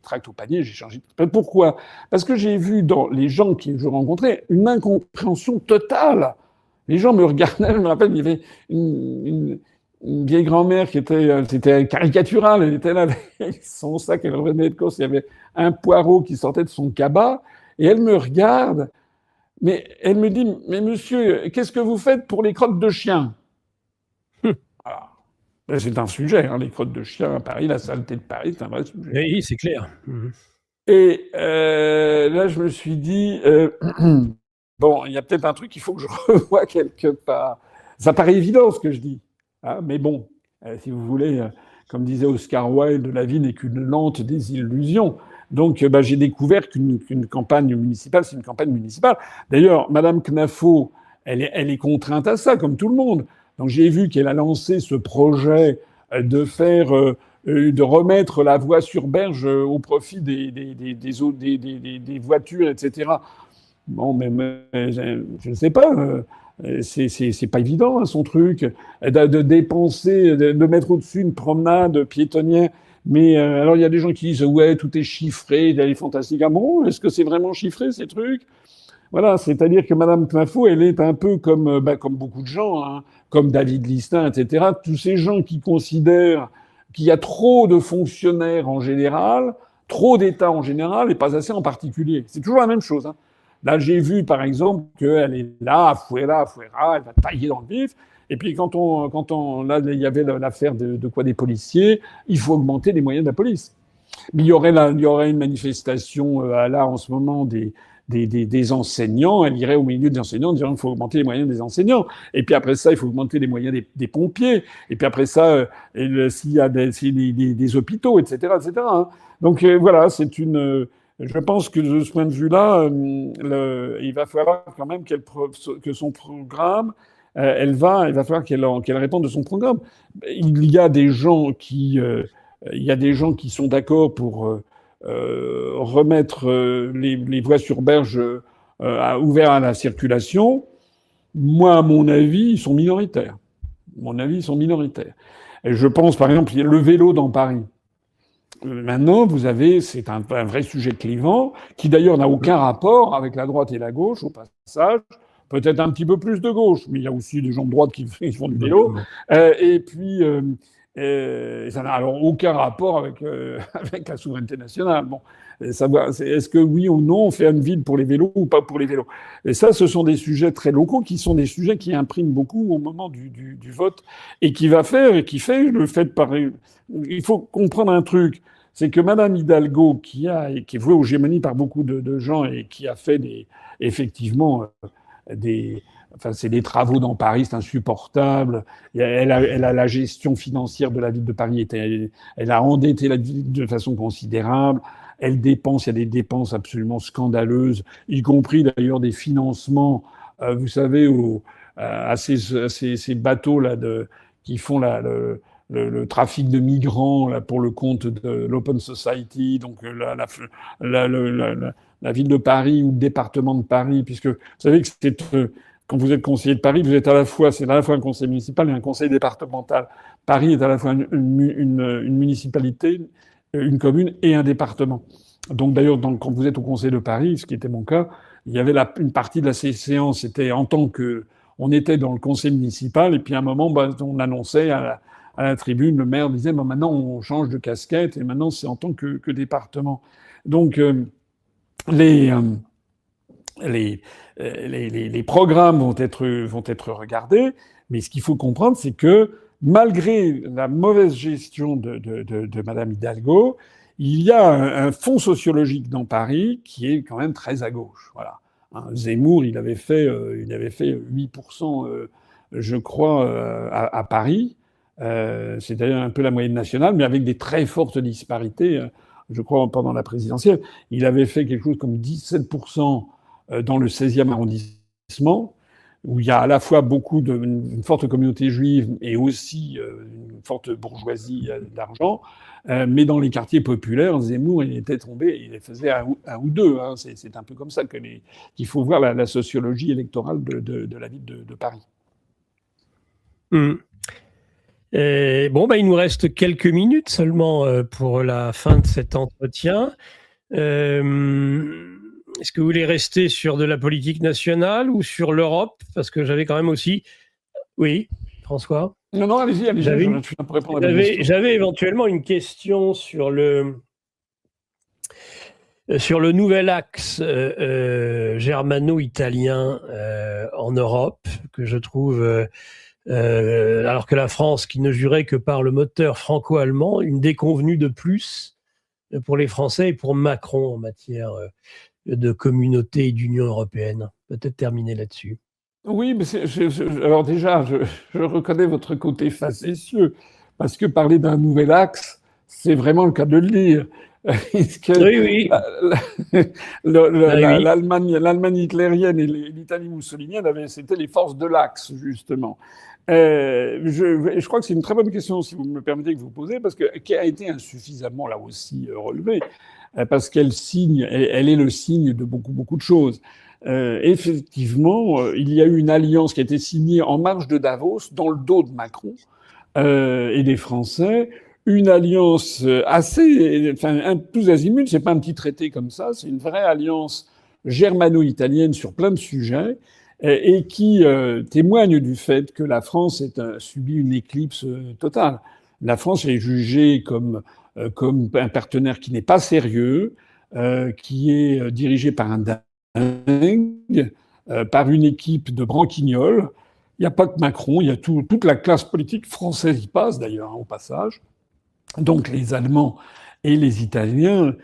tracts au panier, j'ai changé. Pourquoi ? Parce que j'ai vu dans les gens que je rencontrais une incompréhension totale. Les gens me regardaient, je me rappelle, il y avait une vieille grand-mère c'était caricatural, elle était là avec son sac, elle revenait de course, il y avait un poireau qui sortait de son cabas, et elle me regarde, mais elle me dit, mais monsieur, qu'est-ce que vous faites pour les crottes de chien ? Alors, c'est un sujet, hein, les crottes de chien à Paris, la saleté de Paris, c'est un vrai sujet. Oui, c'est clair. Et là, je me suis dit, bon, il y a peut-être un truc qu'il faut que je revoie quelque part. Ça paraît évident ce que je dis. Ah, mais bon, si vous voulez, comme disait Oscar Wilde, la vie n'est qu'une lente désillusion. Donc, j'ai découvert qu'une campagne municipale, c'est une campagne municipale. D'ailleurs, Madame Knafo, elle est contrainte à ça, comme tout le monde. Donc, j'ai vu qu'elle a lancé ce projet de remettre la voie sur berge au profit des voitures, etc. Bon, mais je ne sais pas. C'est pas évident, hein, son truc, de dépenser, de mettre au-dessus une promenade piétonnière. Mais alors, il y a des gens qui disent « Ouais, tout est chiffré, il est fantastique. » Ah bon, est-ce que c'est vraiment chiffré, ces trucs ? Voilà, c'est-à-dire que Madame Knafo, elle est un peu comme beaucoup de gens, hein, comme David Listin, etc. Tous ces gens qui considèrent qu'il y a trop de fonctionnaires en général, trop d'États en général, et pas assez en particulier. C'est toujours la même chose. Hein. Là, j'ai vu, par exemple, qu'elle est là, fouera, elle va tailler dans le vif. Et puis, là, il y avait l'affaire de quoi des policiers, il faut augmenter les moyens de la police. Mais il y aurait une manifestation là en ce moment des enseignants. Elle irait au milieu des enseignants en disant qu'il faut augmenter les moyens des enseignants. Et puis après ça, il faut augmenter les moyens des pompiers. Et puis après ça, s'il y a des hôpitaux, etc., etc. Hein. Donc voilà, c'est une. Je pense que de ce point de vue-là, il va falloir quand même que son programme, il va falloir qu'elle réponde de son programme. Il y a des gens qui sont d'accord pour remettre les voies sur berge ouvertes à la circulation. Moi, à mon avis, ils sont minoritaires. À mon avis, ils sont minoritaires. Et je pense, par exemple, le vélo dans Paris. Maintenant, c'est un vrai sujet clivant, qui d'ailleurs n'a aucun rapport avec la droite et la gauche, au passage. Peut-être un petit peu plus de gauche, mais il y a aussi des gens de droite qui font du vélo. Et puis, ça n'a alors aucun rapport avec, avec la souveraineté nationale. Bon, savoir, est-ce que oui ou non on fait une ville pour les vélos ou pas pour les vélos? Et ça, ce sont des sujets très locaux qui sont des sujets qui impriment beaucoup au moment du vote et qui fait le fait par. Il faut comprendre un truc, c'est que Madame Hidalgo, qui est vouée aux gémonies par beaucoup de gens et qui a fait effectivement enfin, c'est des travaux dans Paris, c'est insupportable. Elle a la gestion financière de la ville de Paris, elle a endetté la ville de façon considérable. Elle dépense, il y a des dépenses absolument scandaleuses, y compris d'ailleurs des financements, vous savez, à ces bateaux là qui font le trafic de migrants là, pour le compte de l'Open Society, donc la ville de Paris ou le département de Paris, puisque vous savez que quand vous êtes conseiller de Paris, vous êtes c'est à la fois un conseil municipal et un conseil départemental. Paris est à la fois une municipalité, une commune et un département. Donc d'ailleurs, quand vous êtes au conseil de Paris, ce qui était mon cas, il y avait une partie de la séance, c'était en tant que on était dans le conseil municipal, et puis à un moment, on annonçait à la tribune, le maire disait, maintenant on change de casquette, et maintenant c'est en tant que département. Donc les programmes vont être regardés, mais ce qu'il faut comprendre, c'est que malgré la mauvaise gestion de Madame Hidalgo, il y a un fonds sociologique dans Paris qui est quand même très à gauche. Voilà. Zemmour, il avait fait 8%, je crois, à Paris. C'est d'ailleurs un peu la moyenne nationale, mais avec des très fortes disparités. Je crois pendant la présidentielle, il avait fait quelque chose comme 17% dans le 16e arrondissement, où il y a à la fois une forte communauté juive et aussi une forte bourgeoisie d'argent. Mais dans les quartiers populaires, Zemmour, il était tombé, il faisait un ou deux. Hein. C'est un peu comme ça qu'il faut voir la sociologie électorale de la ville de Paris. Bon, il nous reste quelques minutes seulement pour la fin de cet entretien. Est-ce que vous voulez rester sur de la politique nationale ou sur l'Europe? Parce que j'avais quand même aussi... Oui, François? Non, allez-y, je suis là pour répondre à la question. J'avais éventuellement une question sur le nouvel axe germano-italien en Europe, que je trouve... alors que la France, qui ne jurait que par le moteur franco-allemand, une déconvenue de plus pour les Français et pour Macron en matière de communauté et d'Union européenne. Peut-être terminer là-dessus. Oui, mais alors déjà, je reconnais votre côté facétieux, parce que parler d'un nouvel axe, c'est vraiment le cas de le dire. Oui. L'Allemagne hitlérienne et l'Italie mussolinienne, c'était les forces de l'axe, justement. Je crois que c'est une très bonne question, si vous me permettez, que vous posez, parce qui a été insuffisamment, là aussi, relevée, parce elle est le signe de beaucoup de choses. Effectivement, il y a eu une alliance qui a été signée en marge de Davos, dans le dos de Macron et des Français, une alliance tous azimuts, c'est pas un petit traité comme ça, c'est une vraie alliance germano-italienne sur plein de sujets et qui témoigne du fait que la France subit une éclipse totale. La France est jugée comme un partenaire qui n'est pas sérieux, qui est dirigé par un dingue, par une équipe de branquignoles. Il n'y a pas que Macron, il y a toute la classe politique française y passe d'ailleurs, au passage. Donc les Allemands et les Italiens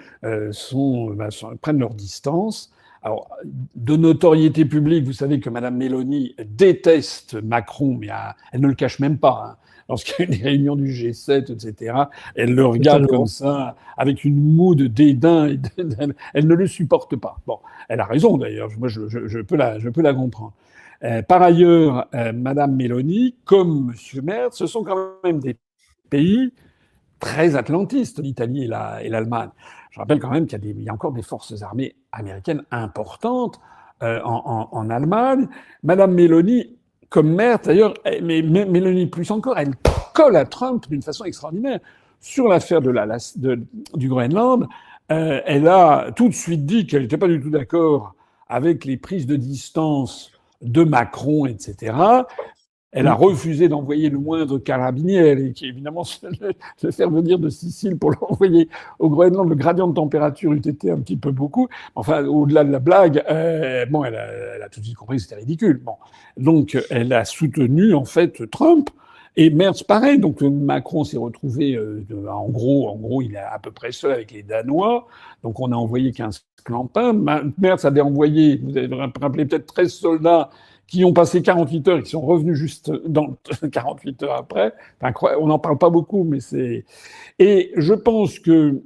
prennent leur distance. Alors, de notoriété publique, vous savez que Mme Meloni déteste Macron, mais elle ne le cache même pas. Hein. Lorsqu'il y a une réunion du G7, etc., elle le regarde comme ça, avec une moue de dédain. Elle ne le supporte pas. Bon, elle a raison d'ailleurs. Moi, je peux la comprendre. Par ailleurs, Mme Meloni, comme M. Merz, ce sont quand même des pays très atlantistes, l'Italie et l'Allemagne. Je rappelle quand même qu'il y a encore des forces armées américaines importantes en Allemagne. Madame Meloni, comme Merz d'ailleurs, mais Meloni plus encore, elle colle à Trump d'une façon extraordinaire. Sur l'affaire du Groenland, elle a tout de suite dit qu'elle n'était pas du tout d'accord avec les prises de distance de Macron, etc. Elle a refusé d'envoyer le moindre carabinier, et qui évidemment se faire venir de Sicile pour l'envoyer au Groenland. Le gradient de température eût été un petit peu beaucoup. Enfin, au-delà de la blague, bon, elle a tout de suite compris que c'était ridicule. Bon, donc elle a soutenu en fait Trump. Et Merz, pareil. Donc Macron s'est retrouvé, en gros, il est à peu près seul avec les Danois. Donc on a envoyé 15 clampins. Merz avait envoyé, vous avez rappelé, peut-être 13 soldats qui ont passé 48 heures et qui sont revenus juste dans 48 heures après. Enfin, on n'en parle pas beaucoup, mais c'est... Et je pense que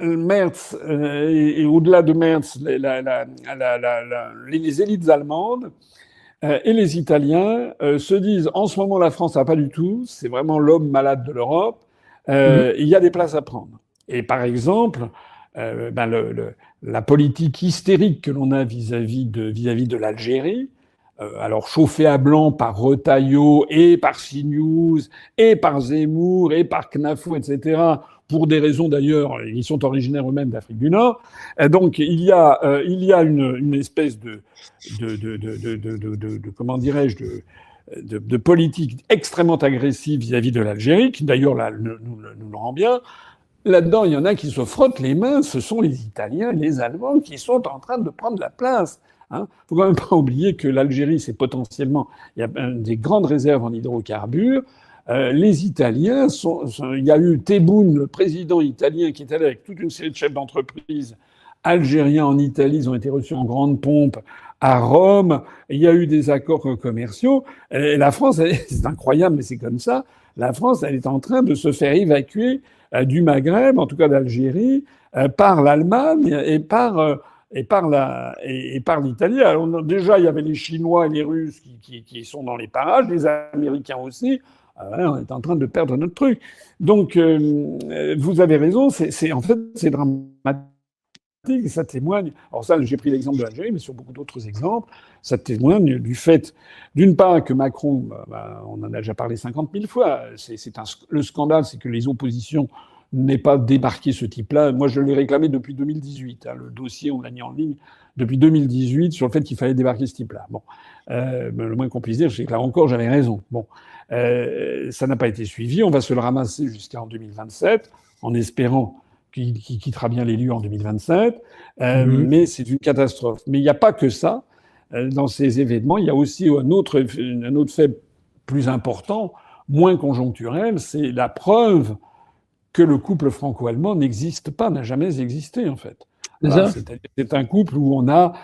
Merz, et au-delà de Merz, les élites allemandes et les Italiens se disent en ce moment la France n'a pas du tout, c'est vraiment l'homme malade de l'Europe, il y a des places à prendre. Et par exemple, la politique hystérique que l'on a vis-à-vis de l'Algérie, alors chauffé à blanc par Retailleau et par CNews et par Zemmour et par Knafo, etc., pour des raisons d'ailleurs, ils sont originaires eux-mêmes d'Afrique du Nord. Et donc il y a une espèce de comment dirais-je, de politique extrêmement agressive vis-à-vis de l'Algérie, qui d'ailleurs nous le rend bien. Là-dedans, il y en a qui se frottent les mains, ce sont les Italiens et les Allemands qui sont en train de prendre la place. Hein. Faut quand même pas oublier que l'Algérie, c'est potentiellement, il y a des grandes réserves en hydrocarbures. Les Italiens il y a eu Tebboune, le président italien, qui est allé avec toute une série de chefs d'entreprise algériens en Italie. Ils ont été reçus en grande pompe à Rome. Il y a eu des accords commerciaux. Et la France, c'est incroyable, mais c'est comme ça. La France, elle est en train de se faire évacuer du Maghreb, en tout cas d'Algérie, par l'Allemagne et par l'Italie. Alors, déjà, il y avait les Chinois et les Russes qui sont dans les parages, les Américains aussi. On est en train de perdre notre truc. Donc, vous avez raison, en fait, c'est dramatique. Ça témoigne, alors ça, j'ai pris l'exemple de l'Algérie, mais sur beaucoup d'autres exemples, ça témoigne du fait, d'une part, que Macron, on en a déjà parlé 50 000 fois, le scandale, c'est que les oppositions n'aient pas débarqué ce type-là. Moi, je l'ai réclamé depuis 2018. Hein, le dossier, on l'a mis en ligne depuis 2018 sur le fait qu'il fallait débarquer ce type-là. Bon, le moins qu'on puisse dire, c'est que là encore, j'avais raison. Bon, ça n'a pas été suivi. On va se le ramasser jusqu'en 2027, en espérant qui quittera bien les lieux en 2027, mais c'est une catastrophe. Mais il n'y a pas que ça dans ces événements. Il y a aussi un autre fait plus important, moins conjoncturel, c'est la preuve que le couple franco-allemand n'existe pas, n'a jamais existé en fait. Voilà, c'est un couple où on a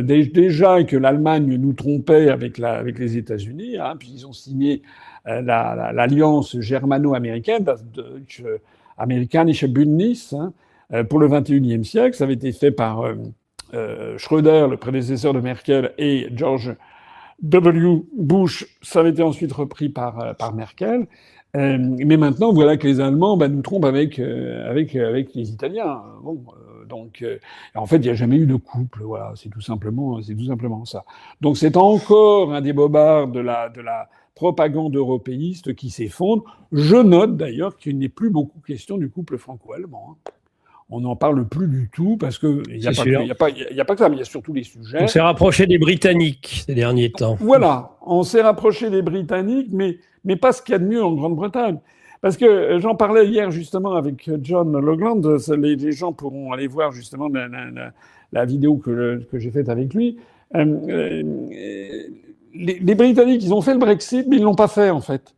déjà que l'Allemagne nous trompait avec les États-Unis, hein, puis ils ont signé l'alliance germano-américaine, Amerikanische Bündnis, hein, pour le XXIe siècle. Ça avait été fait par Schröder, le prédécesseur de Merkel, et George W. Bush. Ça avait été ensuite repris par Merkel. Mais maintenant, voilà que les Allemands nous trompent avec les Italiens. Bon, donc, en fait, il n'y a jamais eu de couple. Voilà, c'est tout simplement ça. Donc, c'est encore un des bobards de la propagande européiste qui s'effondre. Je note d'ailleurs qu'il n'est plus beaucoup question du couple franco-allemand. on n'en parle plus du tout parce que il n'y a pas que ça, mais il y a surtout les sujets. On s'est rapproché des Britanniques ces derniers temps. Voilà, on s'est rapproché des Britanniques, mais pas ce qu'il y a de mieux en Grande-Bretagne. Parce que j'en parlais hier justement avec John Logland, les gens pourront aller voir justement la vidéo que j'ai faite avec lui. Les Britanniques, ils ont fait le Brexit, mais ils l'ont pas fait en fait.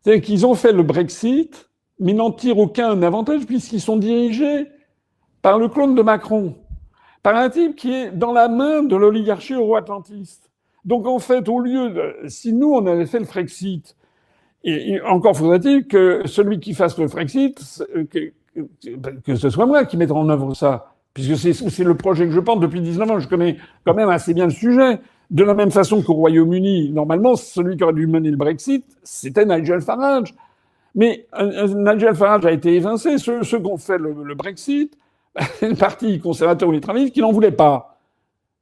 C'est-à-dire qu'ils ont fait le Brexit, mais ils n'en tirent aucun avantage puisqu'ils sont dirigés par le clone de Macron, par un type qui est dans la main de l'oligarchie euro-atlantiste. Donc en fait, au lieu si nous on avait fait le Frexit, et encore faudrait-il que celui qui fasse le Frexit, que ce soit moi qui mette en œuvre ça, puisque c'est le projet que je porte depuis 19 ans. Je connais quand même assez bien le sujet. De la même façon qu'au Royaume-Uni, normalement, celui qui aurait dû mener le Brexit, c'était Nigel Farage. Mais Nigel Farage a été évincé. Ceux qui ont fait le Brexit, le parti conservateur ou les travaillistes, qui n'en voulaient pas.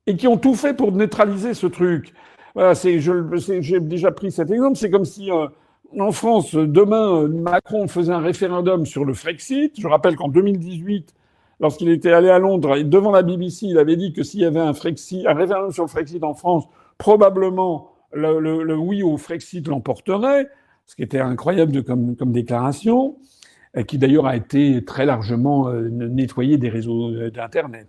Et qui ont tout fait pour neutraliser ce truc. Voilà, j'ai déjà pris cet exemple. C'est comme si en France, demain, Macron faisait un référendum sur le Frexit. Je rappelle qu'en 2018, lorsqu'il était allé à Londres, et devant la BBC, il avait dit que s'il y avait un référendum sur le Frexit en France, probablement le oui au Frexit l'emporterait, ce qui était incroyable comme déclaration, qui d'ailleurs a été très largement nettoyé des réseaux d'Internet.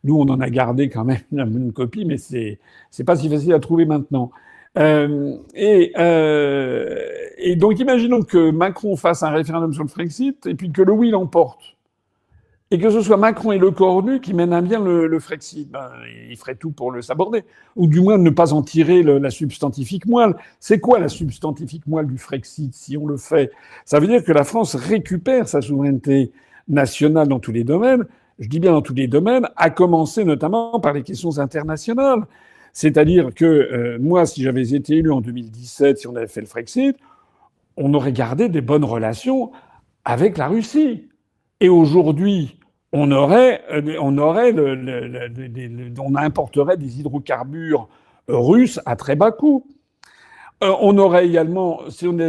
Nous, on en a gardé quand même une copie, mais c'est pas si facile à trouver maintenant. Et donc, imaginons que Macron fasse un référendum sur le Frexit, et puis que le oui l'emporte. Et que ce soit Macron et Le Cornu qui mènent à bien le Frexit, il ferait tout pour le saborder. Ou du moins ne pas en tirer la substantifique moelle. C'est quoi la substantifique moelle du Frexit si on le fait? Ça veut dire que la France récupère sa souveraineté nationale dans tous les domaines. Je dis bien dans tous les domaines, à commencer notamment par les questions internationales. C'est-à-dire que moi, si j'avais été élu en 2017, si on avait fait le Frexit, on aurait gardé des bonnes relations avec la Russie. Et aujourd'hui, on importerait des hydrocarbures russes à très bas coût. On aurait également, si on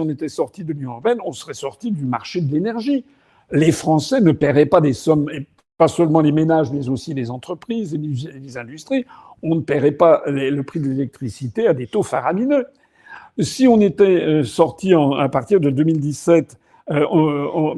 était sorti de l'Union européenne, on serait sorti du marché de l'énergie. Les Français ne paieraient pas des sommes, et pas seulement les ménages, mais aussi les entreprises et les industries. On ne paierait pas le prix de l'électricité à des taux faramineux. Si on était sorti à partir de 2017,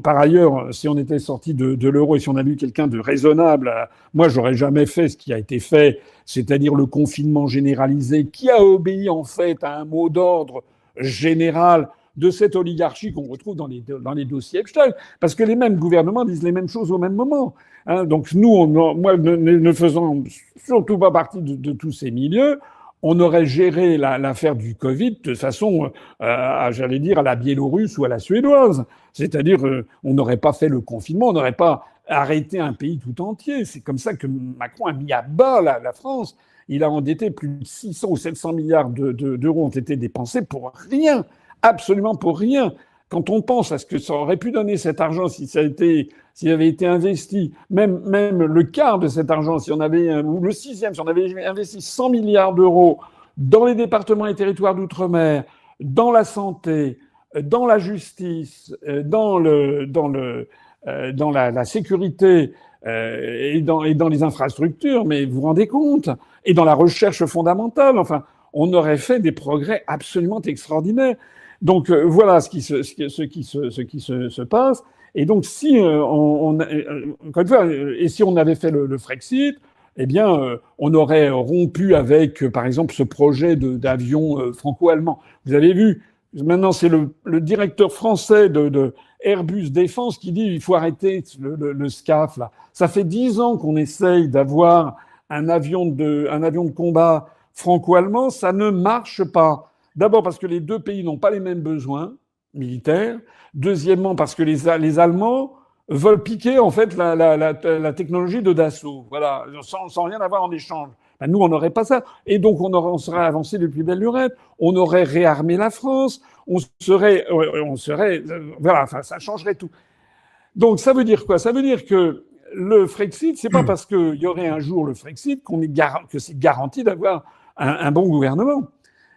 par ailleurs, si on était sorti de l'euro et si on avait eu quelqu'un de raisonnable, moi j'aurais jamais fait ce qui a été fait, c'est-à-dire le confinement généralisé, qui a obéi en fait à un mot d'ordre général de cette oligarchie qu'on retrouve dans les dossiers Epstein, parce que les mêmes gouvernements disent les mêmes choses au même moment. Donc nous, moi ne faisant surtout pas partie de tous ces milieux, on aurait géré l'affaire du Covid de façon, j'allais dire, à la biélorusse ou à la suédoise. C'est-à-dire, on n'aurait pas fait le confinement, on n'aurait pas arrêté un pays tout entier. C'est comme ça que Macron a mis à bas la France. Il a endetté plus de 600 ou 700 milliards d'euros ont été dépensés pour rien, absolument pour rien. Quand on pense à ce que ça aurait pu donner cet argent s'il avait été investi, même le quart de cet argent, ou le sixième, si on avait investi 100 milliards d'euros dans les départements et territoires d'outre-mer, dans la santé, dans la justice, dans la sécurité et dans les infrastructures, mais vous vous rendez compte, et dans la recherche fondamentale, enfin, on aurait fait des progrès absolument extraordinaires. Donc voilà ce qui se passe. Et donc si encore une fois, et si on avait fait le Frexit, eh bien on aurait rompu avec, par exemple, ce projet d'avion franco-allemand. Vous avez vu, maintenant c'est le directeur français de Airbus Défense qui dit il faut arrêter le SCAF là. Ça fait 10 ans qu'on essaye d'avoir un avion de combat franco-allemand, ça ne marche pas. D'abord parce que les deux pays n'ont pas les mêmes besoins militaires. Deuxièmement parce que les Allemands veulent piquer en fait la technologie de Dassault, voilà, sans rien avoir en échange. Ben, nous, on n'aurait pas ça. Et donc, on serait avancé de plus belle lurette. On aurait réarmé la France. Voilà, enfin, ça changerait tout. Donc, ça veut dire quoi? Ça veut dire que le Frexit, c'est pas parce qu'il y aurait un jour le Frexit que c'est garanti d'avoir un bon gouvernement.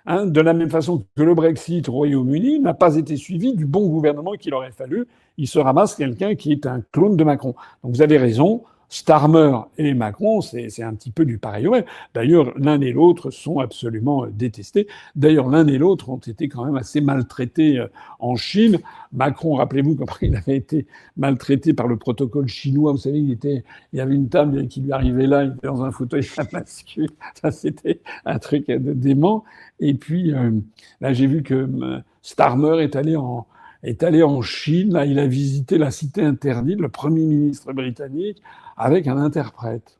Hein, de la même façon que le Brexit au Royaume-Uni n'a pas été suivi du bon gouvernement qu'il aurait fallu. Il se ramasse quelqu'un qui est un clone de Macron. Donc vous avez raison, Starmer et Macron, c'est un petit peu du pareil au même. D'ailleurs, l'un et l'autre sont absolument détestés. D'ailleurs, l'un et l'autre ont été quand même assez maltraités en Chine. Macron, rappelez-vous comment il avait été maltraité par le protocole chinois. Vous savez, il y avait une table qui lui arrivait là, il était dans un fauteuil à bascule. Ça, c'était un truc de dément. Et puis, là, j'ai vu que Starmer est allé en Chine. Là, il a visité la cité interdite, le Premier ministre britannique, avec un interprète.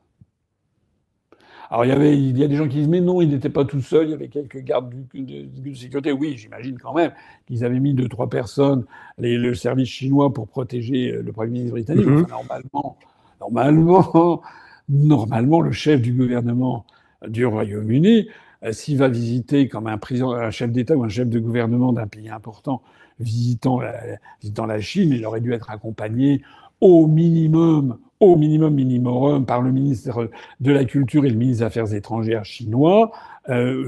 Alors, il y a des gens qui disent, mais non, il n'était pas tout seul, il y avait quelques gardes de sécurité. Oui, j'imagine quand même qu'ils avaient mis 2-3 personnes, le service chinois, pour protéger le Premier ministre britannique. Enfin, normalement, le chef du gouvernement du Royaume-Uni, s'il va visiter comme un chef d'État ou un chef de gouvernement d'un pays important, visitant la Chine, il aurait dû être accompagné au minimum par le ministre de la Culture et le ministre des Affaires étrangères chinois,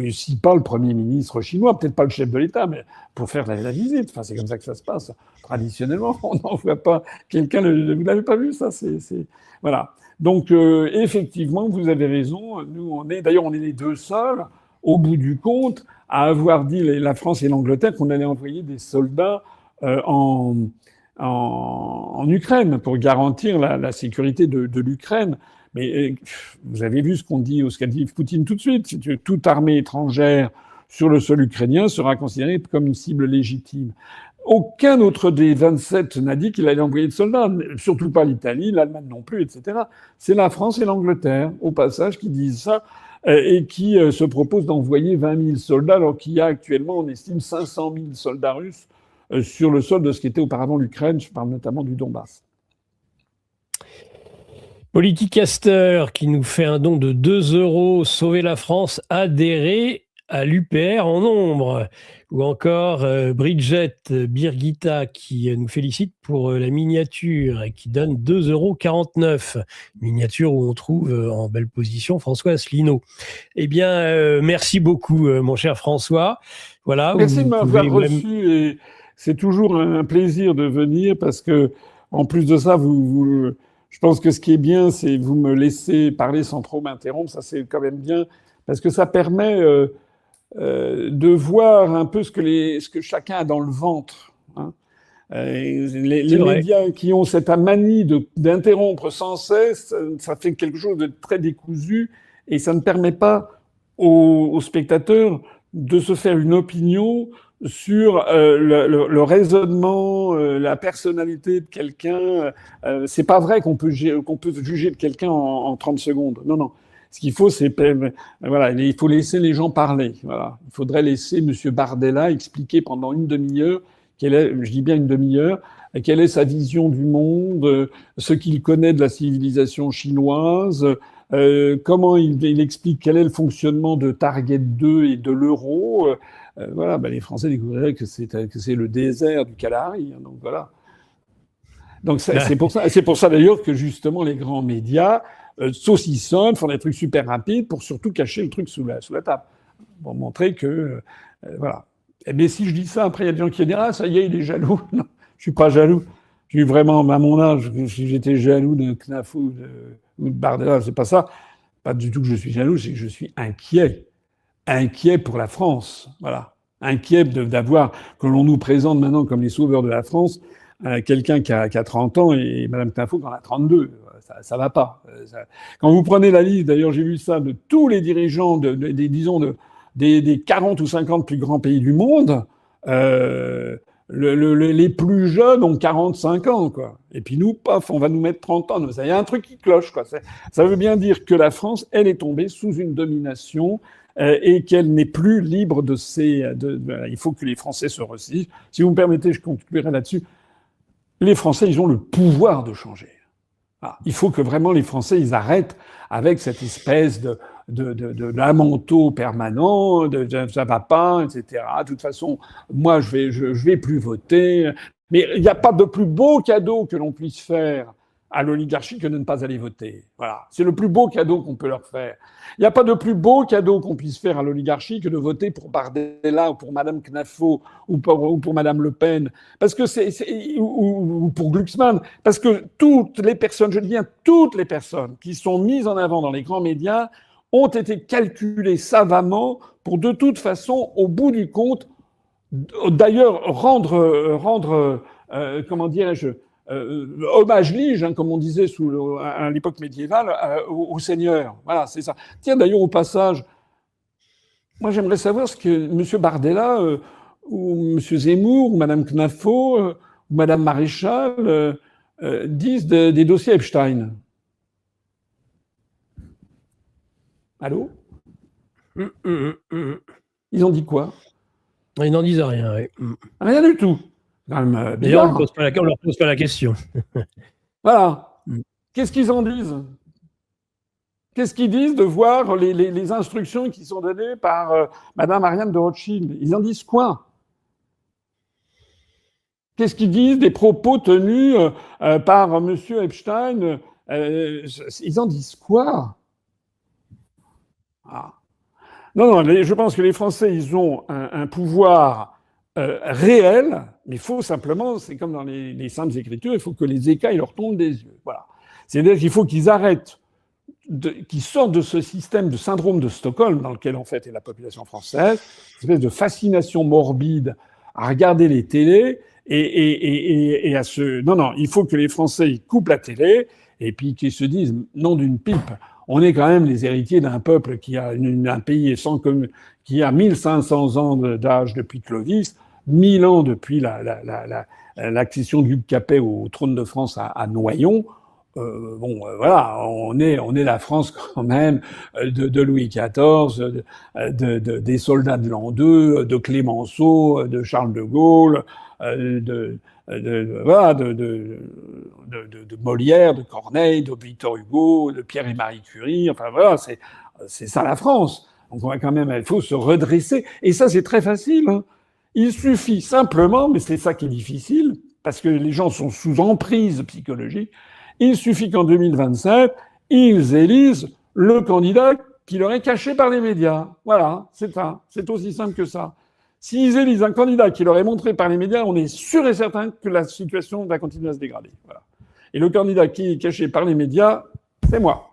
si pas le Premier ministre chinois, peut-être pas le chef de l'État, mais pour faire la visite. Enfin, c'est comme ça que ça se passe. Traditionnellement, on n'envoie pas quelqu'un. Vous n'avez pas vu ça, voilà. Donc, effectivement, vous avez raison. Nous, d'ailleurs, on est les deux seuls, au bout du compte, à avoir dit, la France et l'Angleterre, qu'on allait envoyer des soldats en Ukraine pour garantir la sécurité de l'Ukraine. Mais vous avez vu ce qu'a dit Poutine tout de suite. Toute armée étrangère sur le sol ukrainien sera considérée comme une cible légitime. Aucun autre des 27 n'a dit qu'il allait envoyer de soldats, surtout pas l'Italie, l'Allemagne non plus, etc. C'est la France et l'Angleterre, au passage, qui disent ça et qui se proposent d'envoyer 20 000 soldats, alors qu'il y a actuellement, on estime, 500 000 soldats russes sur le sol de ce qu'était auparavant l'Ukraine. Je parle notamment du Donbass. Politicaster qui nous fait un don de 2 €, sauver la France, adhérer à l'UPR en nombre. Ou encore Bridget Birgitta qui nous félicite pour la miniature et qui donne 2,49 €. Miniature où on trouve en belle position François Asselineau. Eh bien, merci beaucoup, mon cher François. Voilà, merci de m'avoir reçu et c'est toujours un plaisir de venir parce que, en plus de ça, je pense que ce qui est bien, c'est vous me laissez parler sans trop m'interrompre. Ça, c'est quand même bien parce que ça permet de voir un peu ce que chacun a dans le ventre. Hein. Les médias qui ont cette manie d'interrompre sans cesse, ça fait quelque chose de très décousu et ça ne permet pas aux spectateurs de se faire une opinion sur le raisonnement, la personnalité de quelqu'un. C'est pas vrai qu'on peut juger de quelqu'un en 30 secondes. Non, non. Ce qu'il faut, voilà, il faut laisser les gens parler. Voilà. Il faudrait laisser M. Bardella expliquer pendant une demi-heure, je dis bien une demi-heure, quelle est sa vision du monde, ce qu'il connaît de la civilisation chinoise, comment il explique quel est le fonctionnement de Target 2 et de l'euro. Voilà, les Français découvriraient que c'est le désert du Kalahari. Hein, donc voilà. Donc c'est pour ça d'ailleurs que justement les grands médias saucissonnent, font des trucs super rapides pour surtout cacher le truc sous la table, pour montrer que voilà. Mais si je dis ça, après il y a des gens qui disent ça y est, il est jaloux. Non, je suis pas jaloux. Je suis vraiment à mon âge. Si j'étais jaloux de Knaf ou de Bardella, c'est pas ça. Pas du tout que je suis jaloux, c'est que je suis inquiet pour la France. Voilà. Inquiet d'avoir, que l'on nous présente maintenant comme les sauveurs de la France, quelqu'un qui a 30 ans et Mme Knafou qui en a 32. Ça va pas. Quand vous prenez la liste, d'ailleurs j'ai vu ça, de tous les dirigeants des 40 ou 50 plus grands pays du monde, les plus jeunes ont 45 ans, quoi. Et puis nous, paf, on va nous mettre 30 ans. Il y a un truc qui cloche, quoi. Ça veut bien dire que la France, elle est tombée sous une domination et qu'elle n'est plus libre de il faut que les Français se ressillent. Si vous me permettez, je conclurai là-dessus. Les Français, ils ont le pouvoir de changer. Ah, il faut que vraiment les Français, ils arrêtent avec cette espèce de lamento permanent, ça va pas, etc. De toute façon, moi, je vais plus voter. Mais il n'y a pas de plus beau cadeau que l'on puisse faire à l'oligarchie que de ne pas aller voter. Voilà. C'est le plus beau cadeau qu'on peut leur faire. Il n'y a pas de plus beau cadeau qu'on puisse faire à l'oligarchie que de voter pour Bardella ou pour Madame Knafo ou pour Madame Le Pen, parce que ou pour Glucksmann, parce que toutes les personnes, je dis bien toutes les personnes qui sont mises en avant dans les grands médias ont été calculées savamment pour de toute façon, au bout du compte, d'ailleurs rendre comment dirais-je, hommage lige, comme on disait à l'époque médiévale, au Seigneur. Voilà, c'est ça. Tiens, d'ailleurs, au passage, moi, j'aimerais savoir ce que M. Bardella ou M. Zemmour ou Mme Knafo ou Mme Maréchal disent des dossiers Epstein. Allô? Ils ont dit quoi? Ils n'en disent rien, oui. Rien du tout. D'ailleurs, on ne leur pose pas la question. Voilà. Qu'est-ce qu'ils en disent? Qu'est-ce qu'ils disent de voir les instructions qui sont données par Madame Ariane de Rothschild? Ils en disent quoi? Qu'est-ce qu'ils disent des propos tenus par Monsieur Epstein? Ils en disent quoi? Ah. Non, je pense que les Français, ils ont un pouvoir réel, mais il faut simplement, c'est comme dans les Saintes Écritures, il faut que les écailles leur tombent des yeux. Voilà. C'est-à-dire qu'il faut qu'ils arrêtent, qu'ils sortent de ce système de syndrome de Stockholm dans lequel, en fait, est la population française, une espèce de fascination morbide à regarder les télés et à se... Non, il faut que les Français ils coupent la télé et puis qu'ils se disent, nom d'une pipe, on est quand même les héritiers d'un peuple qui a un pays qui a 1500 ans d'âge depuis Clovis, 1000 ans depuis l'accession du duc Capet au trône de France à Noyon. Voilà, on est la France quand même de Louis XIV, des soldats de l'an 2, de Clémenceau, de Charles de Gaulle, de Molière, de Corneille, de Victor Hugo, de Pierre et Marie Curie. Enfin voilà, c'est ça la France. Donc il faut se redresser. Et ça, c'est très facile. Hein. Il suffit simplement, mais c'est ça qui est difficile, parce que les gens sont sous emprise psychologique. Il suffit qu'en 2027, ils élisent le candidat qui leur est caché par les médias. Voilà, c'est ça. C'est aussi simple que ça. S'ils élisent un candidat qui leur est montré par les médias, on est sûr et certain que la situation va continuer à se dégrader. Voilà. Et le candidat qui est caché par les médias, c'est moi.